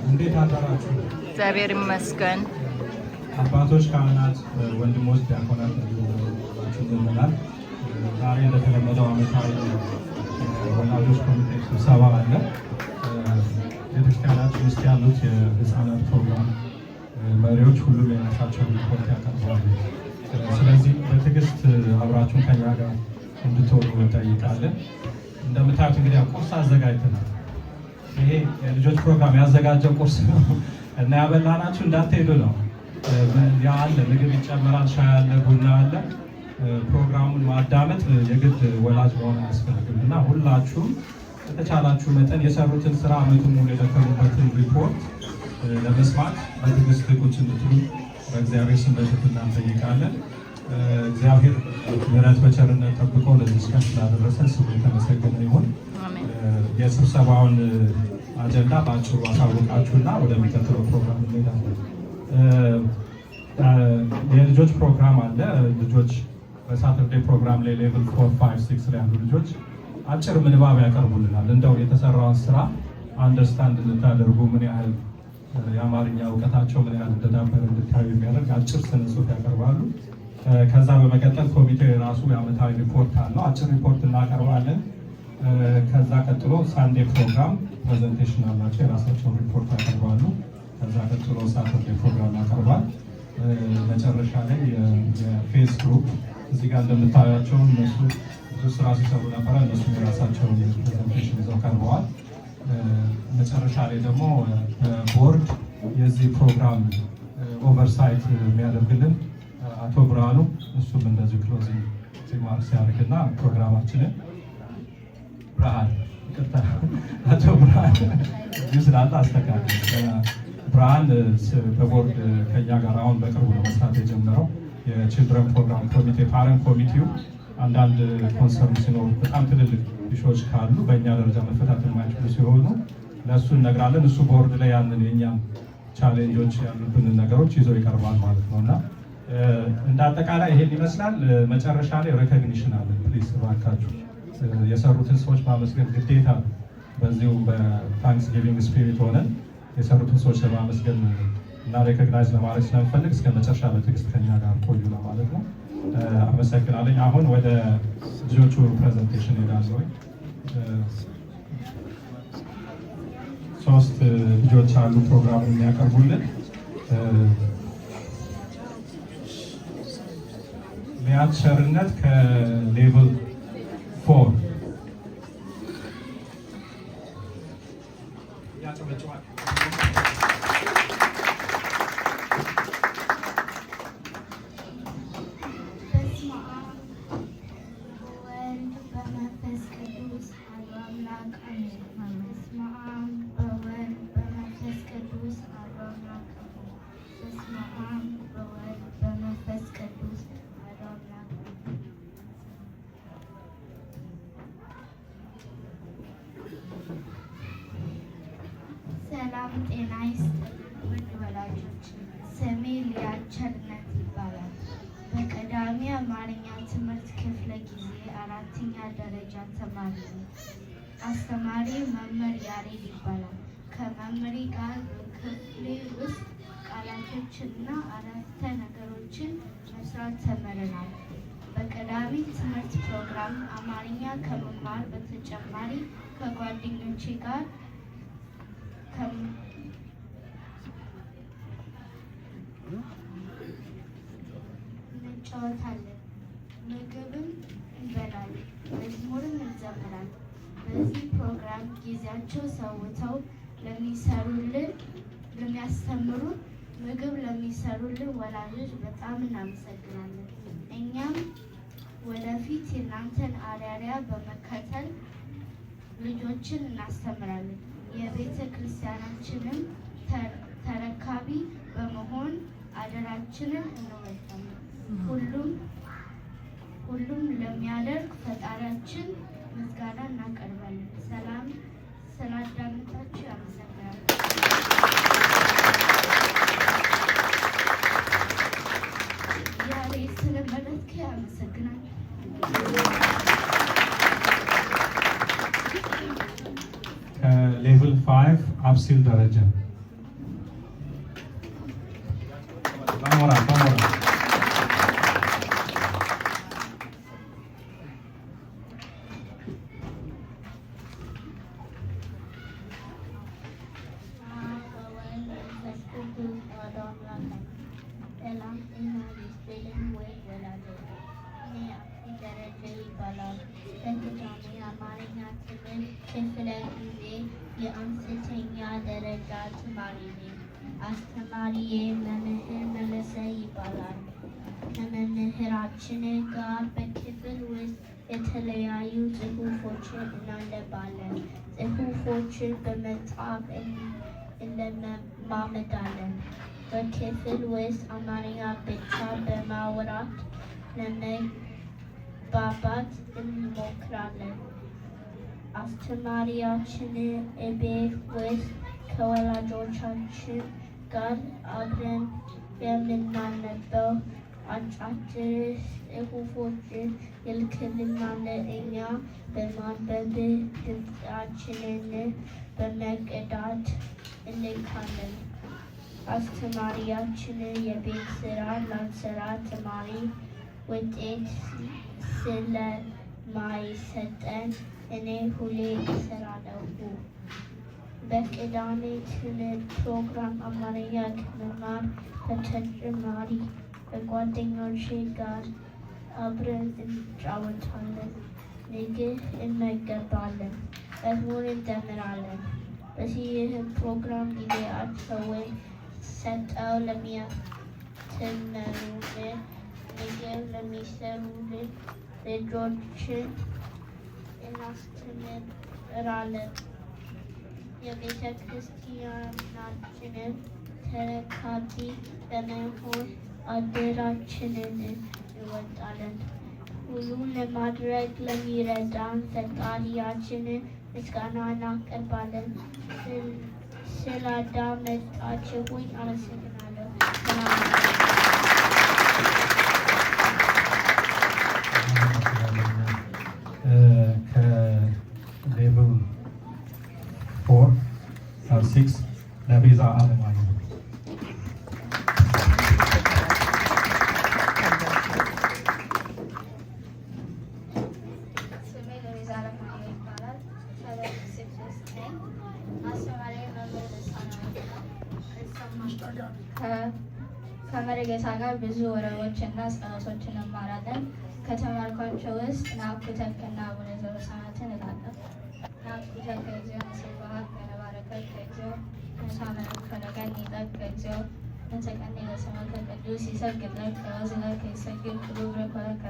እንዴት አደራችሁ? እግዚአብሔር ይመስገን። አባቶች፣ ካህናት፣ ወንድሞች፣ ዲያቆናት ይመላል። ዛሬ እንደተለመደው ዓመታዊ ወላጆች ኮሚቴ ስብሰባ አለ። ቤተክርስቲያናችን ውስጥ ያሉት የህፃናት ፕሮግራም መሪዎች ሁሉም የራሳቸውን ሪፖርት ያቀርባሉ። ስለዚህ በትዕግስት አብራችሁን ከኛ ጋር እንድትሆኑ እንጠይቃለን። እንደምታዩት እንግዲህ ቁርስ አዘጋጅተናል። ይሄ የልጆች ፕሮግራም ያዘጋጀው ቁርስ ነው እና ያበላናችሁ እንዳትሄዱ ነው። ያ አለ፣ ምግብ ይጨመራል፣ ሻይ አለ፣ ቡና አለ። ፕሮግራሙን ማዳመጥ የግድ ወላጅ መሆን አያስፈልግም እና ሁላችሁም የተቻላችሁ መጠን የሰሩትን ስራ ዓመቱን ሙሉ የደከሙበትን ሪፖርት ለመስማት በትዕግስት ቁጭ እንድትሉ በእግዚአብሔር ስም በትህትና እንጠይቃለን። እግዚአብሔር ምሕረት በቸርነት ጠብቆ ለዚህ ቀን ስላደረሰን ስሙ የተመሰገነ ይሁን። የስብሰባውን አጀንዳ በአጭሩ አሳውቃችሁና ወደሚቀጥለው ፕሮግራም እንሄዳለን። የልጆች ፕሮግራም አለ። ልጆች በሳተርዴ ፕሮግራም ላይ ሌቭል 4፣ 5፣ 6 ላይ ያሉ ልጆች አጭር ምንባብ ያቀርቡልናል። እንደው የተሰራውን ስራ አንደርስታንድ እንድታደርጉ ምን ያህል የአማርኛ እውቀታቸው ምን ያህል እንደዳበረ እንድታዩ የሚያደርግ አጭር ስነ ጽሑፍ ያቀርባሉ። ከዛ በመቀጠል ኮሚቴው የራሱ የዓመታዊ ሪፖርት አለው። አጭር ሪፖርት እናቀርባለን። ከዛ ቀጥሎ ሳንዴ ፕሮግራም ፕሬዘንቴሽን አላቸው፣ የራሳቸውን ሪፖርት ያቀርባሉ። ከዛ ቀጥሎ ሳተርዴ ፕሮግራም ያቀርባል። መጨረሻ ላይ የፌስ ግሩፕ እዚህ ጋር እንደምታያቸው እነሱ ብዙ ስራ ሲሰሩ ነበረ። እነሱ የራሳቸውን ፕሬዘንቴሽን ይዘው ቀርበዋል። መጨረሻ ላይ ደግሞ ቦርድ የዚህ ፕሮግራም ኦቨርሳይት የሚያደርግልን አቶ ብርሃኑ እሱም እንደዚህ ክሎዚንግ ሪማርክስ ያደርግና ፕሮግራማችንን አቶ ብርሃን ስላለ አስተካክል። ብርሃን በቦርድ ከኛ ጋር አሁን በቅርቡ ነው መስራት የጀመረው። የችልድረን ፕሮግራም ኮሚቴ ፓረንት ኮሚቴው አንዳንድ ኮንሰርን ሲኖሩ በጣም ትልልቅ ኢሹዎች ካሉ በእኛ ደረጃ መፈታት የማይችሉ ሲሆኑ ለእሱ እነግራለን። እሱ ቦርድ ላይ ያንን የእኛም ቻሌንጆች ያሉብንን ነገሮች ይዞ ይቀርባል ማለት ነው እና እንደ አጠቃላይ ይሄን ይመስላል። መጨረሻ ላይ ሬኮግኒሽን አለ። ፕሊዝ እባካችሁ የሰሩትን ሰዎች ማመስገን ግዴታ ነው። በዚሁ በታንክስ ጊቪንግ ስፒሪት ሆነን የሰሩትን ሰዎች ለማመስገን እና ሬኮግናይዝ ለማድረግ ስለምፈልግ እስከ መጨረሻ በትዕግስት ከኛ ጋር ቆዩ ለማለት ነው። አመሰግናለኝ። አሁን ወደ ልጆቹ ፕሬዘንቴሽን ሄዳለሁ። 3 ልጆች አሉ ፕሮግራሙን የሚያቀርቡልን። ሊያት ቸርነት ከሌቭል 4 ያጨበጭባል። ሰላም ጤና ይስጥልኝ ውድ ወላጆች፣ ስሜ ሊያት ቸርነት ይባላል። በቀዳሚ አማርኛ ትምህርት ክፍለ ጊዜ 4ኛ ደረጃ ተማሪ ነው። አስተማሪ መምህር ያሬድ ይባላል። ከመምህሬ ጋር በክፍሌ ውስጥ ቃላቶችና አረፍተ ነገሮችን መስራት ተምረናል። በቀዳሚ ትምህርት ፕሮግራም አማርኛ ከመማር በተጨማሪ ከጓደኞቼ ጋር እንጫወታለን፣ ምግብም እንበላለን፣ መዝሙርም እንዘምራለን። በዚህ ፕሮግራም ጊዜያቸው ሰውተው ለሚያስተምሩን፣ ምግብ ለሚሰሩልን ወላጆች በጣም እናመሰግናለን። እኛም ወደፊት የእናንተን አርአያ በመከተል ልጆችን እናስተምራለን። የቤተ ክርስቲያናችንም ተረካቢ በመሆን አደራችንን እንወጣለን። ሁሉም ለሚያደርግ ፈጣሪያችን ምስጋና እናቀርባለን። ሰላም ስላዳመጣችሁ ያመሰግናል። ያሬድ ስለመረጥክ ያመሰግናል። ሌቭል 5 አፕሲል ደረጃ በሞራል የአምስተኛ ደረጃ ተማሪ ነኝ። አስተማሪዬ መምህር መለሰ ይባላል። ከመምህራችን ጋር በክፍል ውስጥ የተለያዩ ጽሑፎችን እናነባለን። ጽሑፎችን በመጻፍ እንለማመዳለን። በክፍል ውስጥ አማርኛ ብቻ በማውራት ለመግባባት እንሞክራለን። አስተማሪያችን ቤት ውስጥ ከወላጆቻችን ጋር አብረን የምናነበው አጫጭር ጽሑፎችን ይልክልናል። እኛ በማንበብ ድምፃችንን በመቅዳት እንልካለን። አስተማሪያችን የቤት ስራ ላንሰራ ተማሪ ውጤት ስለማይሰጠን እኔ ሁሌ እሰራለሁ። በቅዳሜ ትምህርት ፕሮግራም አማርኛ ከመማር በተጨማሪ ከጓደኞቼ ጋር አብረን እንጫወታለን፣ ምግብ እንመገባለን፣ መዝሙር እንዘምራለን። በዚህ ፕሮግራም ጊዜያቸውን ሰጠው ለሚያስተምሩን ምግብ ለሚሰሩልን ልጆችን እናስተምራለን። የቤተ ክርስቲያናችንን ተረካቢ በመሆን አደራችንን እንወጣለን። ሁሉን ለማድረግ ለሚረዳን ፈጣሪያችንን ምስጋና እናቀርባለን። ስላዳመጣችሁኝ አመሰግናለሁ። ከሌቭል 4/6 ለቤዛ አለማየሁ ከመሪጌታ ጋር ብዙ ወሬዎችና ጸሎቶችን እንማራለን። ከተማርኳቸው ውስጥ ናኩተክ እና አቡነ ዘበሰማያትን እላለሁ። ናኩተክ ከእግዚኦ ስብሐት ከነባረከት ከእግዚኦ ነሳመነክ ከነገን ይጠቅ ከእግዚኦ ነተቀነ ለስመከ ቅዱስ ይሰግድ ለከ ወዝለከ ይሰግድ ኩሉ ብረኮለከ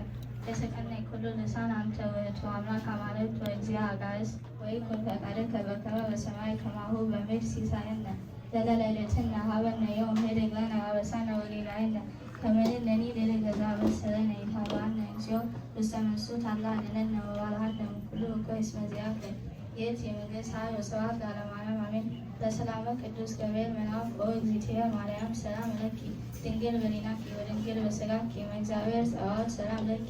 የሰቀነ ኩሉ ልሳን አንተ ውእቱ አምላክ አማልክት ወእግዚአ አጋዕዝት ወይኩን ፈቃድከ በከመ በሰማይ ከማሁ በምድር ሲሳየነ ዘለለዕለትነ ሀበነ ዮም ኅድግ ለነ አበሳነ ወጌጋየነ ከመ ንሕነኒ ንኅድግ ለዘአበሰለነ ኢታብአነ እግዚኦ ውስተ መንሱት አላ አድኅነነ ወባልሐነ እምኩሉ እኩይ እስመ ዚአከ ይእቲ መንግሥት ኃይል ወስብሐት ለዓለመ ዓለም አሜን። በሰላመ ቅዱስ ገብርኤል መልአክ ኦ እግዝእትየ ማርያም ሰላም ለኪ ድንግል በሊናኪ ወድንግል በሥጋኪ እምእግዚአብሔር ጸባኦት ሰላም ለኪ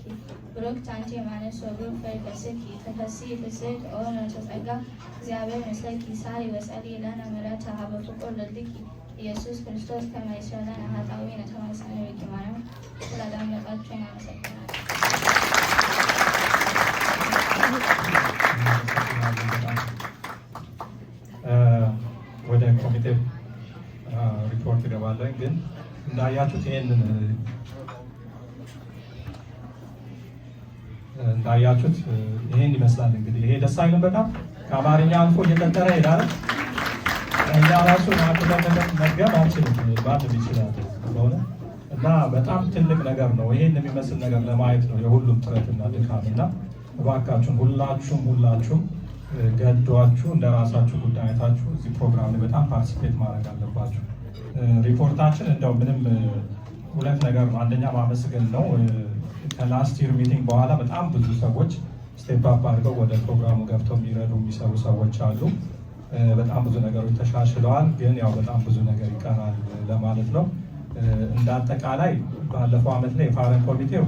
ብሩክት አንቲ እማንስት ወብሩክ ፍሬ ከርሥኪ ተፈሥሒ ፍሥሕት ኦ ምልዕተ ጸጋ እግዚአብሔር ምስለኪ ሳሊ ወጸልዪ ለነ ምሕረተ ሀበ ፍቁር ወልድኪ ኢየሱስ ክርስቶስ ከመ ይስረይ ለነ ኃጣውኢነ ተማሥነነ ብኪ ማርያም። ስላዳመጣችሁኝ አመሰግናለሁ። ወደ ኮሚቴ ሪፖርት እገባለን። ግን እንዳያችሁት ይሄን ይመስላል። እንግዲህ ይሄ ደስ አይልም? በጣም ከአማርኛ አልፎ እየቀጠረ ይሄዳል። እኛ ራሱ መገብ አንችልም ባንድ ይችላል ስለሆነ እና በጣም ትልቅ ነገር ነው። ይሄን የሚመስል ነገር ለማየት ነው የሁሉም ጥረትና ድካም እና እባካችሁን ሁላችሁም ገዷችሁ እንደ ራሳችሁ ጉዳይ አይታችሁ እዚህ ፕሮግራም ላይ በጣም ፓርቲሲፔት ማድረግ አለባችሁ። ሪፖርታችን እንደው ምንም ሁለት ነገር ነው። አንደኛ ማመስገን ነው። ከላስት ይር ሚቲንግ በኋላ በጣም ብዙ ሰዎች ስቴፕ አፕ አድርገው ወደ ፕሮግራሙ ገብተው የሚሰሩ ሰዎች አሉ። በጣም ብዙ ነገሮች ተሻሽለዋል፣ ግን ያው በጣም ብዙ ነገር ይቀራል ለማለት ነው። እንደ አጠቃላይ ባለፈው ዓመት ላይ የፋረን ኮሚቴው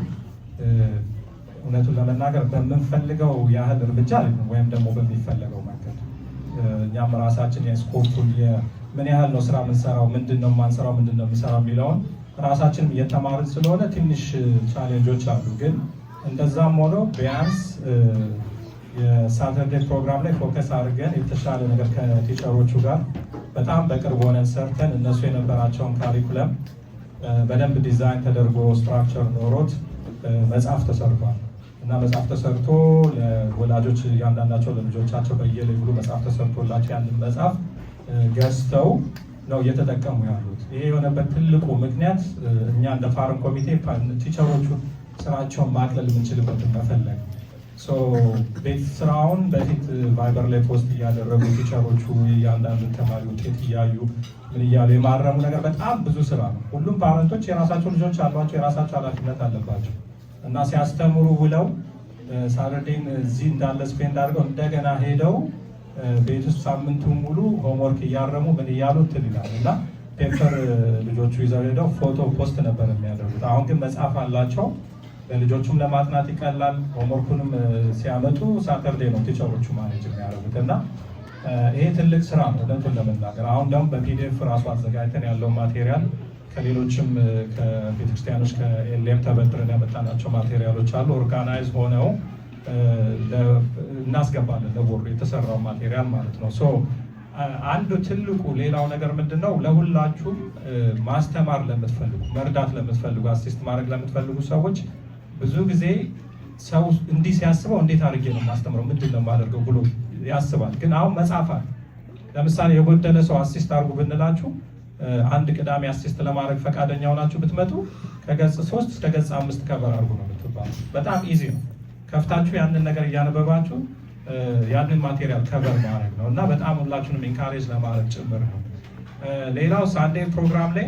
እውነቱን ለመናገር በምንፈልገው ያህል እርምጃ ወይም ደግሞ በሚፈለገው መንገድ እኛም ራሳችን የስኮፑን ምን ያህል ነው ስራ የምንሰራው፣ ምንድነው የማንሰራው፣ ምንድነው የምንሰራው የሚለውን ራሳችን እየተማርን ስለሆነ ትንሽ ቻሌንጆች አሉ። ግን እንደዛም ሆኖ ቢያንስ የሳተርዴ ፕሮግራም ላይ ፎከስ አድርገን የተሻለ ነገር ከቲቸሮቹ ጋር በጣም በቅርብ ሆነን ሰርተን እነሱ የነበራቸውን ካሪኩለም በደንብ ዲዛይን ተደርጎ ስትራክቸር ኖሮት መጽሐፍ ተሰርቷል እና መጽሐፍ ተሰርቶ ለወላጆች እያንዳንዳቸው ለልጆቻቸው በየሌቭሉ መጽሐፍ ተሰርቶላቸው ያንን መጽሐፍ ገዝተው ነው እየተጠቀሙ ያሉት። ይሄ የሆነበት ትልቁ ምክንያት እኛ እንደ ፋርም ኮሚቴ ቲቸሮቹ ስራቸውን ማቅለል የምንችልበትን መፈለግ። ቤት ስራውን በፊት ቫይበር ላይ ፖስት እያደረጉ ቲቸሮቹ እያንዳንዱ ተማሪ ውጤት እያዩ ምን እያሉ የማረሙ ነገር በጣም ብዙ ስራ ነው። ሁሉም ፓረንቶች የራሳቸው ልጆች አሏቸው፣ የራሳቸው ኃላፊነት አለባቸው እና ሲያስተምሩ ውለው ሳተርዴን እዚህ እንዳለ ስፔንድ አድርገው እንደገና ሄደው ቤት ውስጥ ሳምንቱን ሙሉ ሆምወርክ እያረሙ ምን እያሉ እንትን ይላል እና ፔፐር ልጆቹ ይዘው ሄደው ፎቶ ፖስት ነበር የሚያደርጉት። አሁን ግን መጽሐፍ አላቸው፣ ልጆቹም ለማጥናት ይቀላል። ሆምወርኩንም ሲያመጡ ሳተርዴ ነው ቲቸሮቹ ማኔጅ የሚያደርጉት እና ይሄ ትልቅ ስራ ነው እውነቱን ለመናገር። አሁን ደግሞ በፒዲኤፍ ራሱ አዘጋጅተን ያለው ማቴሪያል ከሌሎችም ከቤተክርስቲያኖች ከኤልኤም ተበድረን ያመጣናቸው ማቴሪያሎች አሉ። ኦርጋናይዝ ሆነው እናስገባለን ለቦርዱ የተሰራው ማቴሪያል ማለት ነው። አንዱ ትልቁ ሌላው ነገር ምንድነው፣ ለሁላችሁም ማስተማር ለምትፈልጉ፣ መርዳት ለምትፈልጉ፣ አሲስት ማድረግ ለምትፈልጉ ሰዎች ብዙ ጊዜ ሰው እንዲህ ሲያስበው እንዴት አድርጌ ነው ማስተምረው፣ ምንድን ነው የማደርገው ብሎ ያስባል። ግን አሁን መጽሐፍ አለ። ለምሳሌ የጎደለ ሰው አሲስት አድርጉ ብንላችሁ አንድ ቅዳሜ አሲስት ለማድረግ ፈቃደኛ ሆናችሁ ብትመጡ ከገጽ 3 እስከ ገጽ 5 ከበር አድርጉ ነው የምትባሉ። በጣም ኢዚ ነው። ከፍታችሁ ያንን ነገር እያነበባችሁ ያንን ማቴሪያል ከበር ማድረግ ነው እና በጣም ሁላችሁንም ኢንካሬጅ ለማድረግ ጭምር ነው። ሌላው ሳንዴ ፕሮግራም ላይ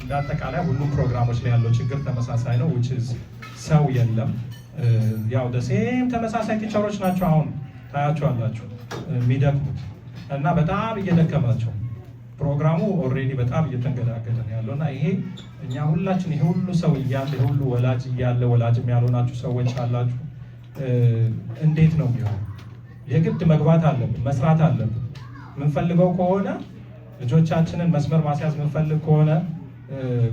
እንዳጠቃላይ ሁሉም ፕሮግራሞች ላይ ያለው ችግር ተመሳሳይ ነው። which is ሰው የለም። ያው ደሴም ተመሳሳይ ቲቸሮች ናቸው አሁን ታያቸዋላችሁ የሚደክሙት እና በጣም እየደከማቸው ፕሮግራሙ ኦልሬዲ በጣም እየተንገዳገደ ነው ያለው እና ይሄ እኛ ሁላችን ይሄ ሁሉ ሰው እያለ ይሄ ሁሉ ወላጅ እያለ ወላጅም ያልሆናችሁ ሰዎች አላችሁ። እንዴት ነው የሚሆነው? የግድ መግባት አለብን፣ መስራት አለብን። የምንፈልገው ከሆነ ልጆቻችንን መስመር ማስያዝ የምንፈልግ ከሆነ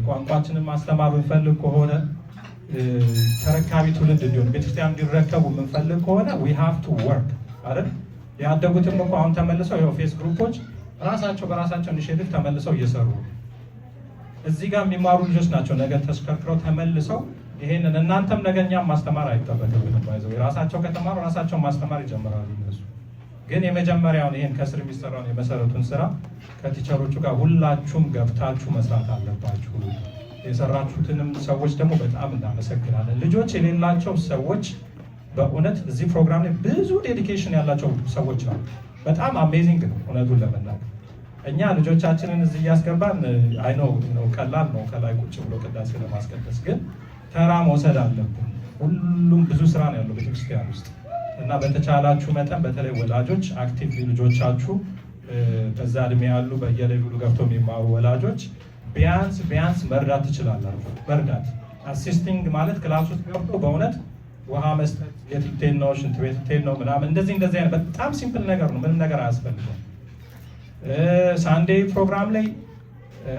ቋንቋችንን ማስተማር የምንፈልግ ከሆነ ተረካቢ ትውልድ እንዲሆን ቤተክርስቲያን እንዲረከቡ የምንፈልግ ከሆነ we have to work አይደል? ያደጉትም እኮ አሁን ተመልሰው የኦፌስ ግሩፖች ራሳቸው በራሳቸው ኢኒሼቲቭ ተመልሰው እየሰሩ እዚህ ጋር የሚማሩ ልጆች ናቸው። ነገ ተሽከርክረው ተመልሰው ይሄንን እናንተም ነገኛም ማስተማር አይጠበቅብንም። ባይዘው የራሳቸው ከተማሩ ራሳቸው ማስተማር ይጀምራሉ። እነሱ ግን የመጀመሪያውን ይሄን ከስር የሚሰራውን የመሰረቱን ስራ ከቲቸሮቹ ጋር ሁላችሁም ገብታችሁ መስራት አለባችሁ። የሰራችሁትንም ሰዎች ደግሞ በጣም እናመሰግናለን። ልጆች የሌላቸው ሰዎች በእውነት እዚህ ፕሮግራም ላይ ብዙ ዴዲኬሽን ያላቸው ሰዎች አሉ። በጣም አሜዚንግ ነው እውነቱን ለመናገር። እኛ ልጆቻችንን እዚህ እያስገባን አይነው ቀላል ነው ከላይ ቁጭ ብሎ ቅዳሴ ለማስቀደስ፣ ግን ተራ መውሰድ አለብን። ሁሉም ብዙ ስራ ነው ያለው ቤተክርስቲያን ውስጥ እና በተቻላችሁ መጠን በተለይ ወላጆች አክቲቭ ልጆቻችሁ በዛ እድሜ ያሉ በየሌቭሉ ገብተው የሚማሩ ወላጆች ቢያንስ መርዳት ትችላላችሁ። መርዳት አሲስቲንግ ማለት ክላስ ውስጥ ገብቶ በእውነት ውሃ መስጠት፣ የትቴል ነው ሽንት ቤት ትቴል ነው ምናምን እንደዚህ አይነት በጣም ሲምፕል ነገር ነው። ምንም ነገር አያስፈልግም። ሳንዴ ፕሮግራም ላይ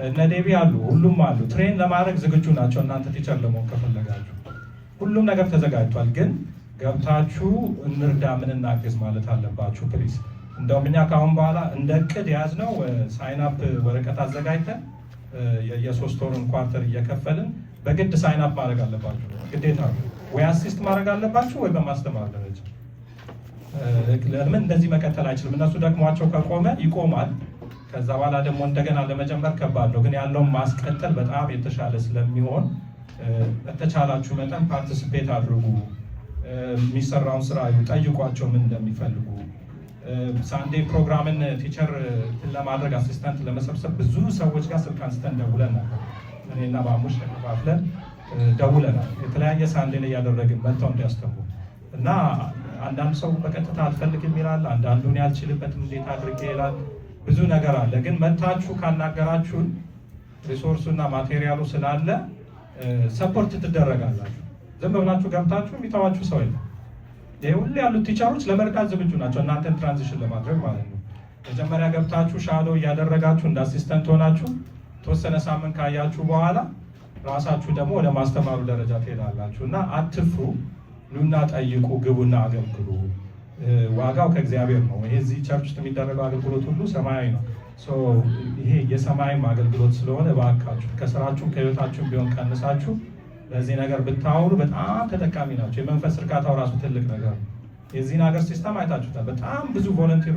እነ ዴቢ አሉ፣ ሁሉም አሉ። ትሬን ለማድረግ ዝግጁ ናቸው። እናንተ ቲቸር ለመሆን ከፈለጋችሁ ሁሉም ነገር ተዘጋጅቷል። ግን ገብታችሁ እንርዳ፣ ምን እናግዝ ማለት አለባችሁ ፕሊዝ። እንደውም እኛ ከአሁን በኋላ እንደ እቅድ የያዝነው ሳይንአፕ ወረቀት አዘጋጅተን የሶስት ወርን ኳርተር እየከፈልን በግድ ሳይንአፕ ማድረግ አለባችሁ። ግዴታ ነው። ወይ አሲስት ማድረግ አለባችሁ ወይ በማስተማር ደረጃ። ለምን እንደዚህ መቀጠል አይችልም። እነሱ ደክሟቸው ከቆመ ይቆማል። ከዛ በኋላ ደግሞ እንደገና ለመጀመር ከባድ ነው። ግን ያለውን ማስቀጠል በጣም የተሻለ ስለሚሆን በተቻላችሁ መጠን ፓርቲሲፔት አድርጉ። የሚሰራውን ስራ ጠይቋቸው ምን እንደሚፈልጉ። ሳንዴ ፕሮግራምን ቲቸር ለማድረግ አሲስታንት ለመሰብሰብ ብዙ ሰዎች ጋር ስልክ አንስተን ደውለን ነበር። እኔና ባሙሽ ተከፋፍለን ደውለናል። የተለያየ ሳንዴ ላይ ያደረግን መጥተው እንዲያስተምሩ እና አንዳንድ ሰው በቀጥታ አልፈልግም ይላል፣ አንዳንዱን ያልችልበትም እንዴት አድርጌ ይላል። ብዙ ነገር አለ። ግን መታችሁ ካናገራችሁን ሪሶርሱና ማቴሪያሉ ስላለ ሰፖርት ትደረጋላችሁ። ዝም ብላችሁ ገብታችሁ የሚተዋችሁ ሰው የለም። ይሄ ሁሉ ያሉት ቲቸሮች ለመርዳት ዝግጁ ናቸው፣ እናንተን ትራንዚሽን ለማድረግ ማለት ነው። መጀመሪያ ገብታችሁ ሻዶ እያደረጋችሁ እንደ አሲስተንት ሆናችሁ ተወሰነ ሳምንት ካያችሁ በኋላ ራሳችሁ ደግሞ ወደ ማስተማሩ ደረጃ ትሄዳላችሁ እና አትፍሩ። ኑና ጠይቁ፣ ግቡና አገልግሉ። ዋጋው ከእግዚአብሔር ነው። ይሄ እዚህ ቸርች ውስጥ የሚደረገው አገልግሎት ሁሉ ሰማያዊ ነው። ይሄ የሰማይም አገልግሎት ስለሆነ እባካችሁ ከስራችሁ ከህይወታችሁ ቢሆን ቀንሳችሁ ለዚህ ነገር ብታውሉ በጣም ተጠቃሚ ናቸው። የመንፈስ እርካታው ራሱ ትልቅ ነገር ነው። የዚህን ሀገር ሲስተም አይታችሁታል። በጣም ብዙ ቮለንቲር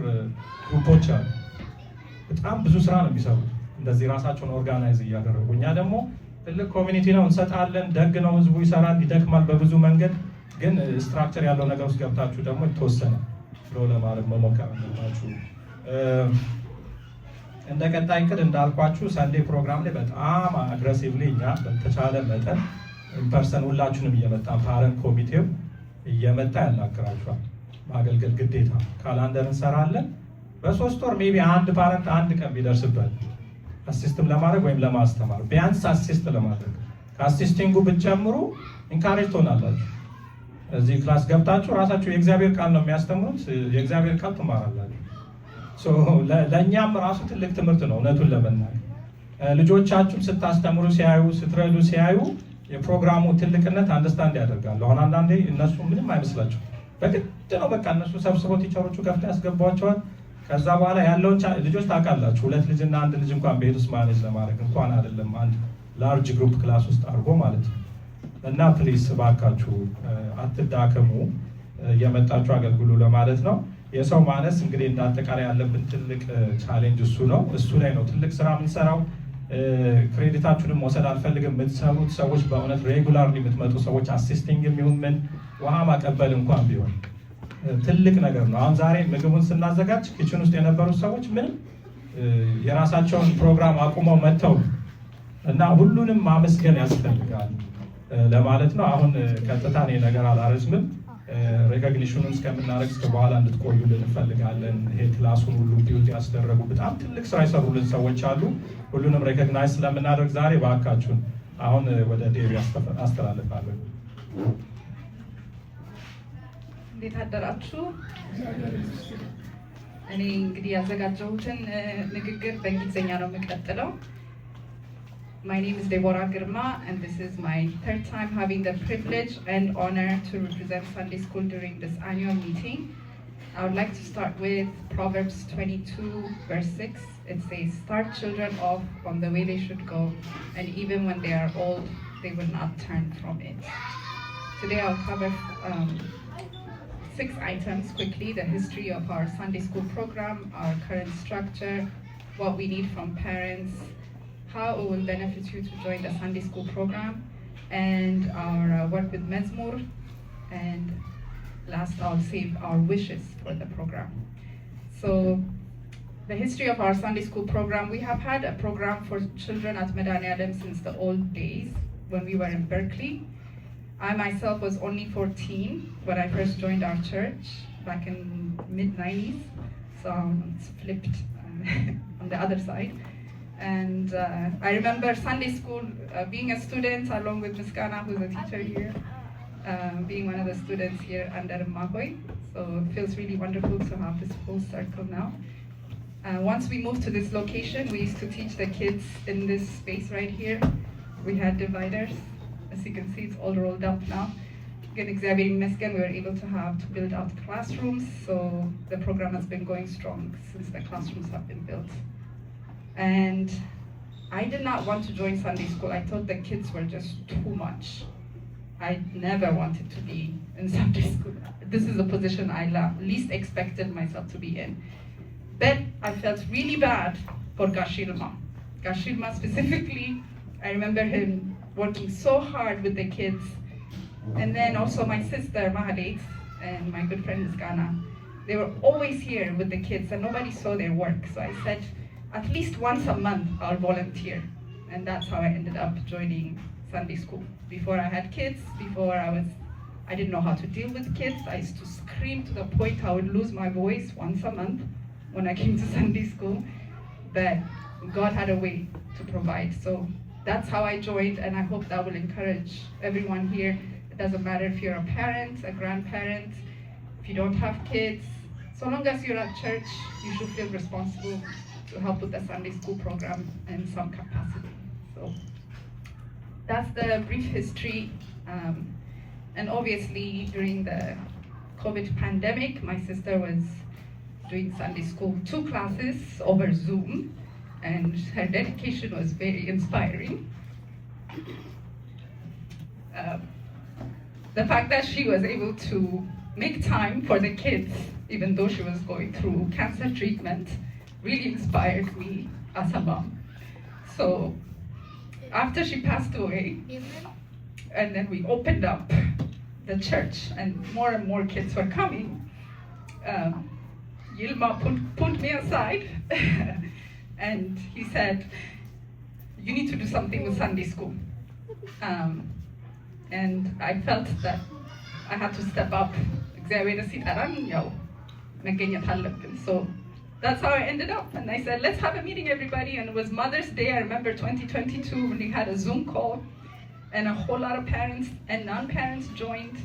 ግሩፖች አሉ። በጣም ብዙ ስራ ነው የሚሰሩት እንደዚህ ራሳቸውን ኦርጋናይዝ እያደረጉ። እኛ ደግሞ ትልቅ ኮሚኒቲ ነው እንሰጣለን። ደግ ነው፣ ህዝቡ ይሰራል፣ ይደክማል በብዙ መንገድ። ግን ስትራክቸር ያለው ነገር ውስጥ ገብታችሁ ደግሞ የተወሰነ ፍሎ ለማድረግ መሞከር አለባችሁ። እንደ ቀጣይ እቅድ እንዳልኳችሁ ሰንዴ ፕሮግራም ላይ በጣም አግሬሲቭሊ እኛ በተቻለ መጠን ኢንፐርሰን ሁላችሁንም እየመጣ ፓረንት ኮሚቴው እየመጣ ያናግራችኋል። ማገልገል ግዴታ ካላንደር እንሰራለን። በ3 ወር ሜቢ አንድ ፓረንት አንድ ቀን ቢደርስበት አሲስትም ለማድረግ ወይም ለማስተማር ቢያንስ አሲስት ለማድረግ ከአሲስቲንጉ ብትጀምሩ ኢንካሬጅ ትሆናላችሁ። እዚህ ክላስ ገብታችሁ ራሳችሁ የእግዚአብሔር ቃል ነው የሚያስተምሩት፣ የእግዚአብሔር ቃል ትማራላችሁ። ለእኛም ራሱ ትልቅ ትምህርት ነው። እውነቱን ለመናገር ልጆቻችሁን ስታስተምሩ ሲያዩ፣ ስትረዱ ሲያዩ የፕሮግራሙ ትልቅነት አንደርስታንድ ያደርጋሉ። አሁን አንዳንዴ እነሱ ምንም አይመስላቸው በግድ ነው በቃ እነሱ ሰብስቦ ቲቸሮቹ ከፍታ ያስገቧቸዋል። ከዛ በኋላ ያለውን ልጆች ታውቃላችሁ፣ 2 ልጅና 1 ልጅ እንኳን ቤት ውስጥ ማኔጅ ለማድረግ እንኳን አይደለም አንድ ላርጅ ግሩፕ ክላስ ውስጥ አድርጎ ማለት ነው። እና ፕሊስ እባካችሁ አትዳከሙ፣ እየመጣችሁ አገልግሉ ለማለት ነው። የሰው ማነስ እንግዲህ እንዳጠቃላይ ያለብን ትልቅ ቻሌንጅ እሱ ነው። እሱ ላይ ነው ትልቅ ስራ የምንሰራው። ክሬዲታችሁንም መውሰድ አልፈልግም። የምትሰሩት ሰዎች በእውነት ሬጉላርሊ የምትመጡ ሰዎች አሲስቲንግ የሚሆን ምን ውሃ ማቀበል እንኳን ቢሆን ትልቅ ነገር ነው። አሁን ዛሬ ምግቡን ስናዘጋጅ ኪችን ውስጥ የነበሩት ሰዎች ምንም የራሳቸውን ፕሮግራም አቁመው መጥተው እና ሁሉንም ማመስገን ያስፈልጋል ለማለት ነው። አሁን ቀጥታ እኔ ነገር አላረዝምም። ሬኮግኒሽኑን እስከምናደርግ እስከ በኋላ እንድትቆዩልን እንፈልጋለን። ይሄ ክላሱን ሁሉ ቢውት ያስደረጉ በጣም ትልቅ ስራ የሰሩልን ሰዎች አሉ። ሁሉንም ሬኮግናይዝ ስለምናደርግ ዛሬ ባካችሁን አሁን ወደ ዴቪ አስተላልፋለሁ። እንዴት አደራችሁ? እኔ እንግዲህ ያዘጋጀሁትን ንግግር በእንግሊዝኛ ነው የምቀጥለው። My name is Deborah Girma, and this is my 3rd time having the privilege and honor to represent Sunday School during this annual meeting. I would like to start with Proverbs 22, verse 6. It says, "Start children off on the way they should go, and even when they are old, they will not turn from it." Today I'll cover 6 items quickly: the history of our Sunday School program, our current structure, what we need from parents, how it will benefit you to join the Sunday School program, and our work with Mezmur, and last I'll save our wishes for the program. So the history of our Sunday School program: we have had a program for children at Medani Adam since the old days when we were in Berkeley. I myself was only 14 when I first joined our church back in mid-90s, so it's flipped on the other side. And I remember Sunday school, being a student along with Ms. Kana, who's a teacher here, being one of the students here under Mahoy. So it feels really wonderful to have this full circle now. Once we moved to this location, we used to teach the kids in this space right here. We had dividers. As you can see, it's all rolled up now. Again, Xavier Mesken, we were able to build out classrooms. So the program has been going strong since the classrooms have been built. And I did not want to join Sunday school. I thought the kids were just too much. I never wanted to be in Sunday school. This is the position I least expected myself to be in. But I felt really bad for Gashilma. Gashilma specifically, I remember him working so hard with the kids. And then also my sister, Mahalit, and my good friend, Ghana. They were always here with the kids and nobody saw their work. So I said, at least once a month, I'll volunteer. And that's how I ended up joining Sunday school. Before I had kids, I didn't know how to deal with kids. I used to scream to the point I would lose my voice once a month when I came to Sunday school. But God had a way to provide. So that's how I joined, and I hope that will encourage everyone here. It doesn't matter if you're a parent, a grandparent, if you don't have kids, it's so long as you're at church, you should feel responsible to help with the Sunday school program in some capacity. So that's the brief history. And obviously during the COVID pandemic, my sister was doing Sunday school 2 classes over Zoom, and her dedication was very inspiring. The fact that she was able to make time for the kids, even though she was going through cancer treatment, really inspired me as a mom. So after she passed away, and then we opened up the church and more kids were coming, Yilma put me aside and he said, you need to do something with Sunday school. And I felt that I had to step up. So that's how I ended up. And I said, let's have a meeting, everybody. And it was Mother's Day, I remember 2022, when we had a Zoom call, and a whole lot of parents and non-parents joined,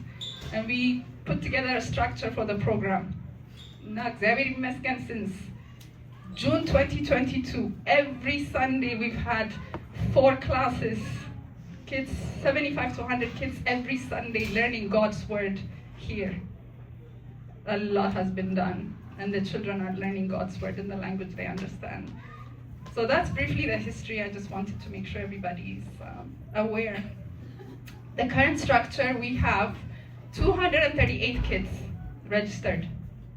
and we put together a structure for the program. Since June 2022, every Sunday we've had 4 classes, kids, 75 to 100 kids every Sunday learning God's word here. A lot has been done, and the children are learning God's word in the language they understand. So that's briefly the history. I just wanted to make sure everybody's aware. The current structure, we have 238 kids registered,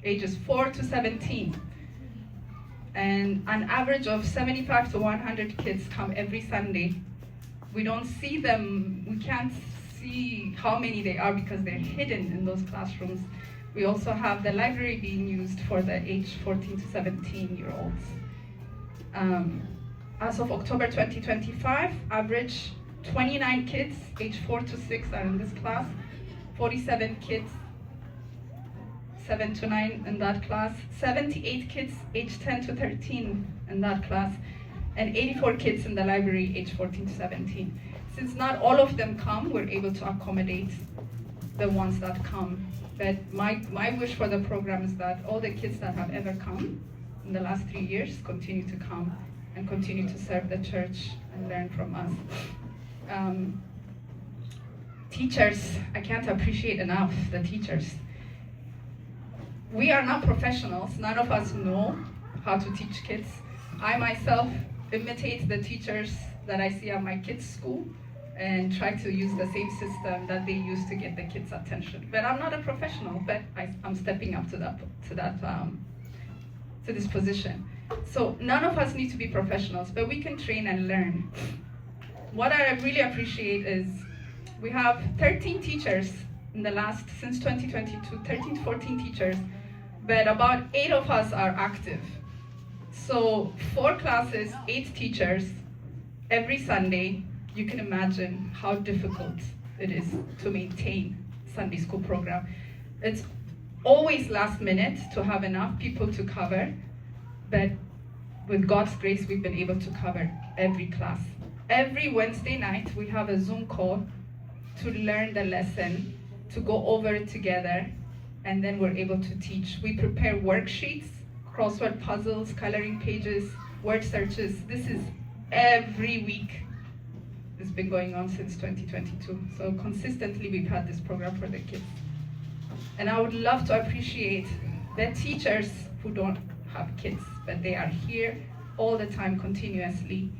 ages 4 to 17. And an average of 75 to 100 kids come every Sunday. We don't see them, we can't see how many they are because they're hidden in those classrooms. We also have the library being used for the age 14 to 17-year-olds. As of October 2025, average 29 kids, age 4 to 6 are in this class, 47 kids, 7 to 9 in that class, 78 kids, age 10 to 13 in that class, and 84 kids in the library, age 14 to 17. Since not all of them come, we're able to accommodate the ones that come. But my wish for the program is that all the kids that have ever come in the last 3 years continue to come and continue to serve the church and learn from us. Teachers, I can't appreciate enough the teachers. We are not professionals. None of us know how to teach kids. I myself imitate the teachers that I see at my kids' school and try to use the same system that they use to get the kids' attention. But I'm not a professional, but I'm stepping up to this position. So none of us need to be professionals, but we can train and learn. What I really appreciate is we have 13 teachers in the last, since 2022, 13 to 14 teachers, but about 8 of us are active. So 4 classes, 8 teachers, every Sunday. You can imagine how difficult it is to maintain Sunday school program. It's always last minute to have enough people to cover, but with God's grace, we've been able to cover every class. Every Wednesday night, we have a Zoom call to learn the lesson, to go over it together, and then we're able to teach. We prepare worksheets, crossword puzzles, coloring pages, word searches. This is every week. It's been going on since 2022. So consistently, we've had this program for the kids. And I would love to appreciate the teachers who don't have kids, but they are here all the time, continuously.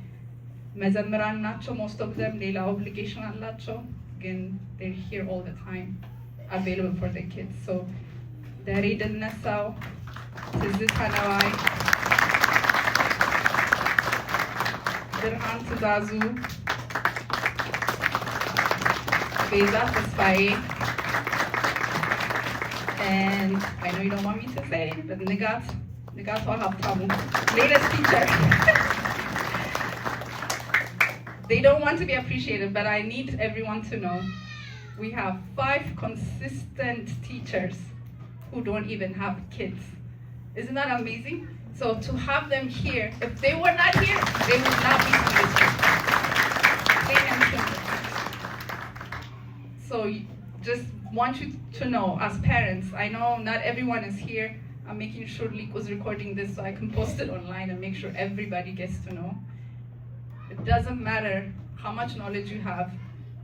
Mezamran nacho, most of them, ሌላ obligation አላቸው, ግን they're here all the time, available for the kids. So ደሬ ድነሳው፣ ትዝታ ነዋይ፣ ብርሃን ትእዛዙ፣ ቤዛ ተስፋዬ, and I know you don't want me to say it, but Nigat ሀብታሙ, latest teacher. They don't want to be appreciated, but I need everyone to know we have 5 consistent teachers who don't even have kids. Isn't that amazing? So to have them here, if they were not here, they would not be in this room. Plain and simple. So just want you to know, as parents, I know not everyone is here. I'm making sure Leek was recording this so I can post it online and make sure everybody gets to know. It doesn't matter how much knowledge you have.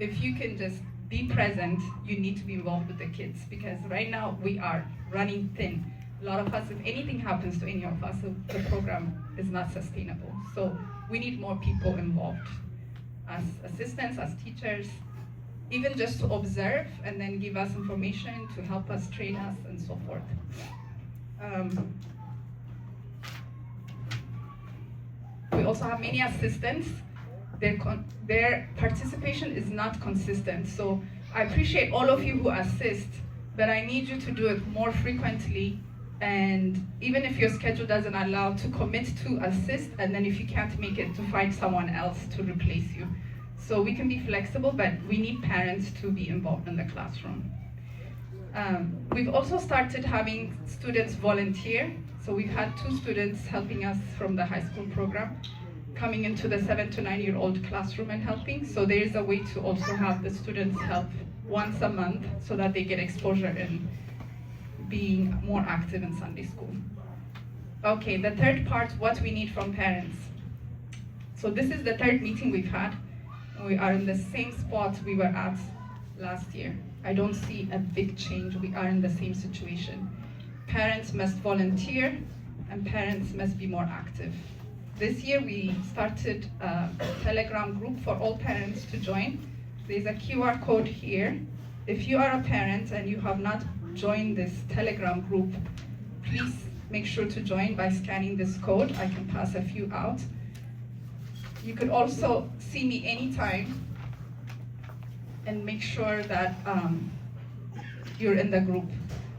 If you can just be present, you need to be involved with the kids, because right now we are running thin. A lot of us, if anything happens to any of us, the program is not sustainable. So we need more people involved, as assistants, as teachers, even just to observe and then give us information to help us train us and so forth. We also have many assistants. Their participation is not consistent. So I appreciate all of you who assist, but I need you to do it more frequently. And even if your schedule doesn't allow, to commit to assist, and then if you can't make it, to find someone else to replace you. So we can be flexible, but we need parents to be involved in the classroom. We've also started having students volunteer. So we've had 2 students helping us from the high school program, coming into the 7 to 9-year-old classroom and helping. So there is a way to also have the students help once a month so that they get exposure in being more active in Sunday school. Okay, the third part, what we need from parents. So this is the 3rd meeting we've had. We are in the same spot we were at last year. I don't see a big change. We are in the same situation. Parents must volunteer and parents must be more active. This year we started a Telegram group for all parents to join. There's a QR code here. If you are a parent and you have not joined this Telegram group, please make sure to join by scanning this code. I can pass a few out. You could also see me anytime and make sure that you're in the group.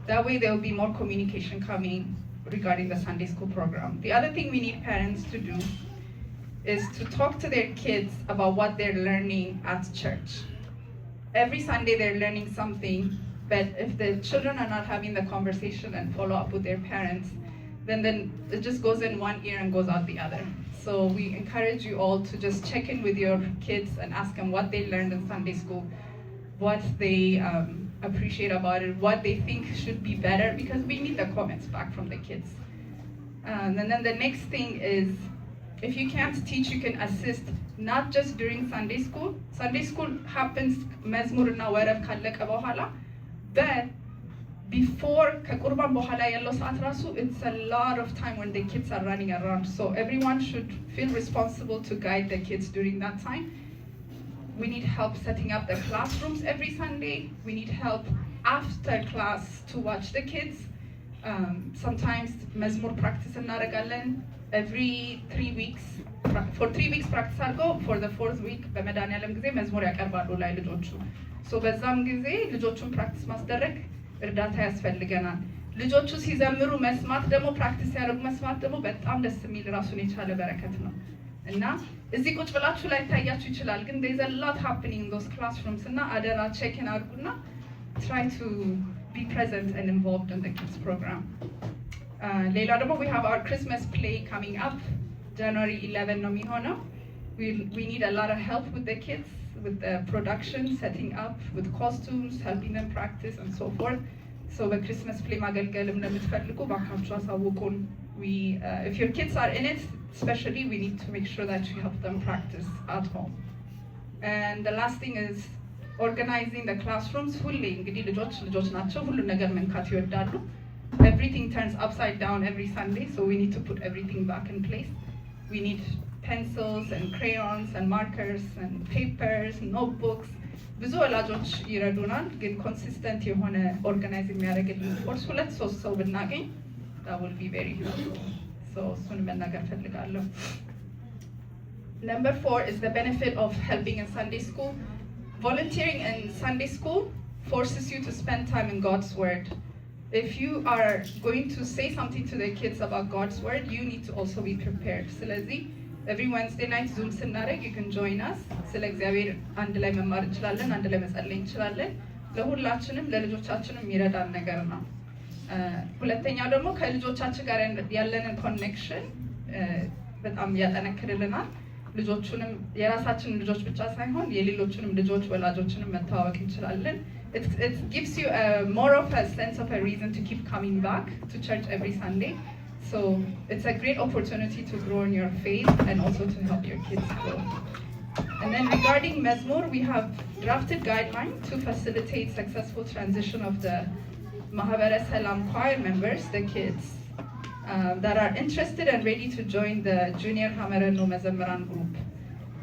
That way there will be more communication coming regarding the Sunday school program. The other thing we need parents to do is to talk to their kids about what they're learning at church. Every Sunday they're learning something, but if the children are not having the conversation and follow up with their parents, then it just goes in one ear and goes out the other. So we encourage you all to just check in with your kids and ask them what they learned in Sunday school, what they appreciate about it, what they think should be better, because we need the comments back from the kids. And then the next thing is, if you can't teach, you can assist, not just during Sunday school. Sunday school happens መዝሙርና ወረብ ካለቀ በኋላ, but before ከቁርባን በኋላ ያለው ሰዓት ራሱ, it's a lot of time when the kids are running around. So everyone should feel responsible to guide the kids during that time. We need help setting up the classrooms every Sunday. We need help after class to watch the kids. Sometimes መዝሙር practice እናደርጋለን. Every 3 weeks, for 3 weeks practice አድርጎ, for the 4th week በመድኃኒዓለም ጊዜ መዝሙር ያቀርባሉ ላይ ልጆቹ። So በዛም ጊዜ ልጆቹን practice ማስደረግ እርዳታ ያስፈልገናል። ልጆቹ ሲዘምሩ መስማት ደግሞ practice ያደርጉ መስማት ደግሞ በጣም ደስ የሚል ራሱን የቻለ በረከት ነው። እና እዚህ ቁጭ ብላችሁ ላይ ታያችሁ ይችላል፣ ግን there's a lot happening in those classrooms እና አደራ check in አድርጉና try to be present and involved in the kids program. ሌላ ደግሞ we have our Christmas play coming up, January 11 ነው የሚሆነው. We need a lot of help with the kids, with the production, setting up, with costumes, helping them practice and so forth. So the Christmas play ማገልገልም እንደምትፈልጉ ባካችሁ አሳውቁን. If your kids are in it, especially, we need to make sure that you help them practice at home. And the last thing is organizing the classrooms. ሁሌ እንግዲህ ልጆች ናቸው፣ ሁሉ ነገር መንካት ይወዳሉ. Everything turns upside down every Sunday, so we need to put everything back in place. We need pencils and crayons and markers and papers, notebooks. ብዙ ወላጆች ይረዱናል፣ ግን consistent የሆነ organize የሚያደርግልን ፎርስ 2-3 ሰው ብናገኝ that will be very helpful. So እሱን መናገር ፈልጋለሁ። Number 4 is the benefit of helping in Sunday school. Volunteering in Sunday school forces you to spend time in God's word. If you are going to say something to the kids about God's word, you need to also be prepared. ስለዚህ every Wednesday night Zoom ስናደርግ you can join us. ስለ እግዚአብሔር አንድ ላይ መማር እንችላለን፣ አንድ ላይ መጸለይ እንችላለን። ለሁላችንም ለልጆቻችንም የሚረዳን ነገር ነው። ሁለተኛው ደግሞ ከልጆቻችን ጋር ያለንን ኮኔክሽን በጣም ያጠነክርልናል። ልጆቹንም የራሳችንን ልጆች ብቻ ሳይሆን የሌሎችንም ልጆች ወላጆችንም መተዋወቅ እንችላለን። it gives you more of a sense of a reason to keep coming back to church every Sunday. So it's a great opportunity to grow in your faith and also to help your kids grow. And then regarding Mezmur, we have drafted guidelines to facilitate successful transition of the Mahabara Salam choir members, the kids, that are interested and ready to join the Junior Hamara No Mazamran group.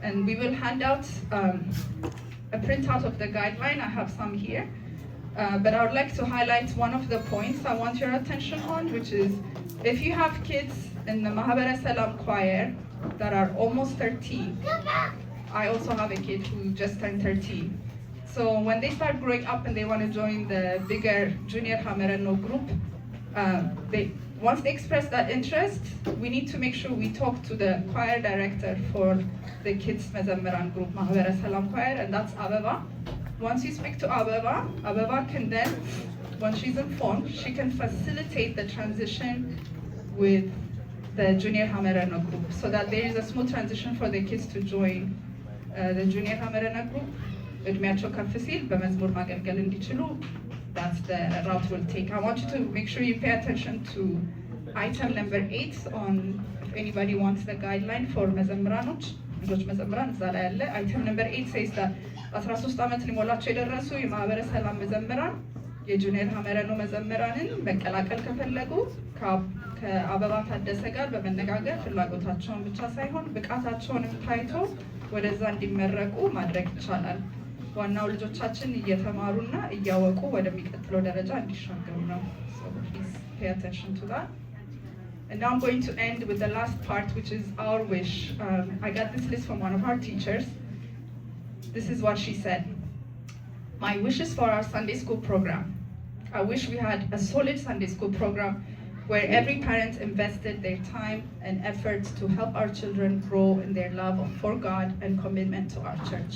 And we will hand out a printout of the guideline. I have some here. But I would like to highlight one of the points I want your attention on, which is if you have kids in the Mahabara Salam choir that are almost 13, I also have a kid who just turned 13. So when they start growing up and they want to join the bigger Junior Hamara No group, once they express that interest, we need to make sure we talk to the choir director for the kids Mazamran group, Mahabara Salam choir, and that's Ababa. Once you speak to Ababa, Ababa can then, when she's informed, she can facilitate the transition with the Junior Hamara No group, so that there is a smooth transition for the kids to join the Junior Hamara No group. እድሜያቸው ከፍ ሲል በመዝሙር ማገልገል እንዲችሉ that's the route we'll take. I want you to make sure you pay attention to item number 8 on if anybody wants the guideline for መዘምራኖች ልጆች መዘምራን እዛ ላይ ያለ item number 8 says that 13 ዓመት ሊሞላቸው የደረሱ የማህበረ ሰላም መዘምራን የጁኒየር ሐመረ ነው መዘምራንን መቀላቀል ከፈለጉ ከአበባ ታደሰ ጋር በመነጋገር ፍላጎታቸውን ብቻ ሳይሆን ብቃታቸውንም ታይቶ ወደዛ እንዲመረቁ ማድረግ ይቻላል። ዋናው ልጆቻችን እየተማሩና እያወቁ ወደሚቀጥለው ደረጃ እንዲሻገሩ ነው። So please pay attention to that. And now I'm going to end with the last part, which is our wish. I got this list from one of our teachers. This is what she said. My wishes for our Sunday school program. I wish we had a solid Sunday school program where every parent invested their time and efforts to help our children grow in their love for God and commitment to our church.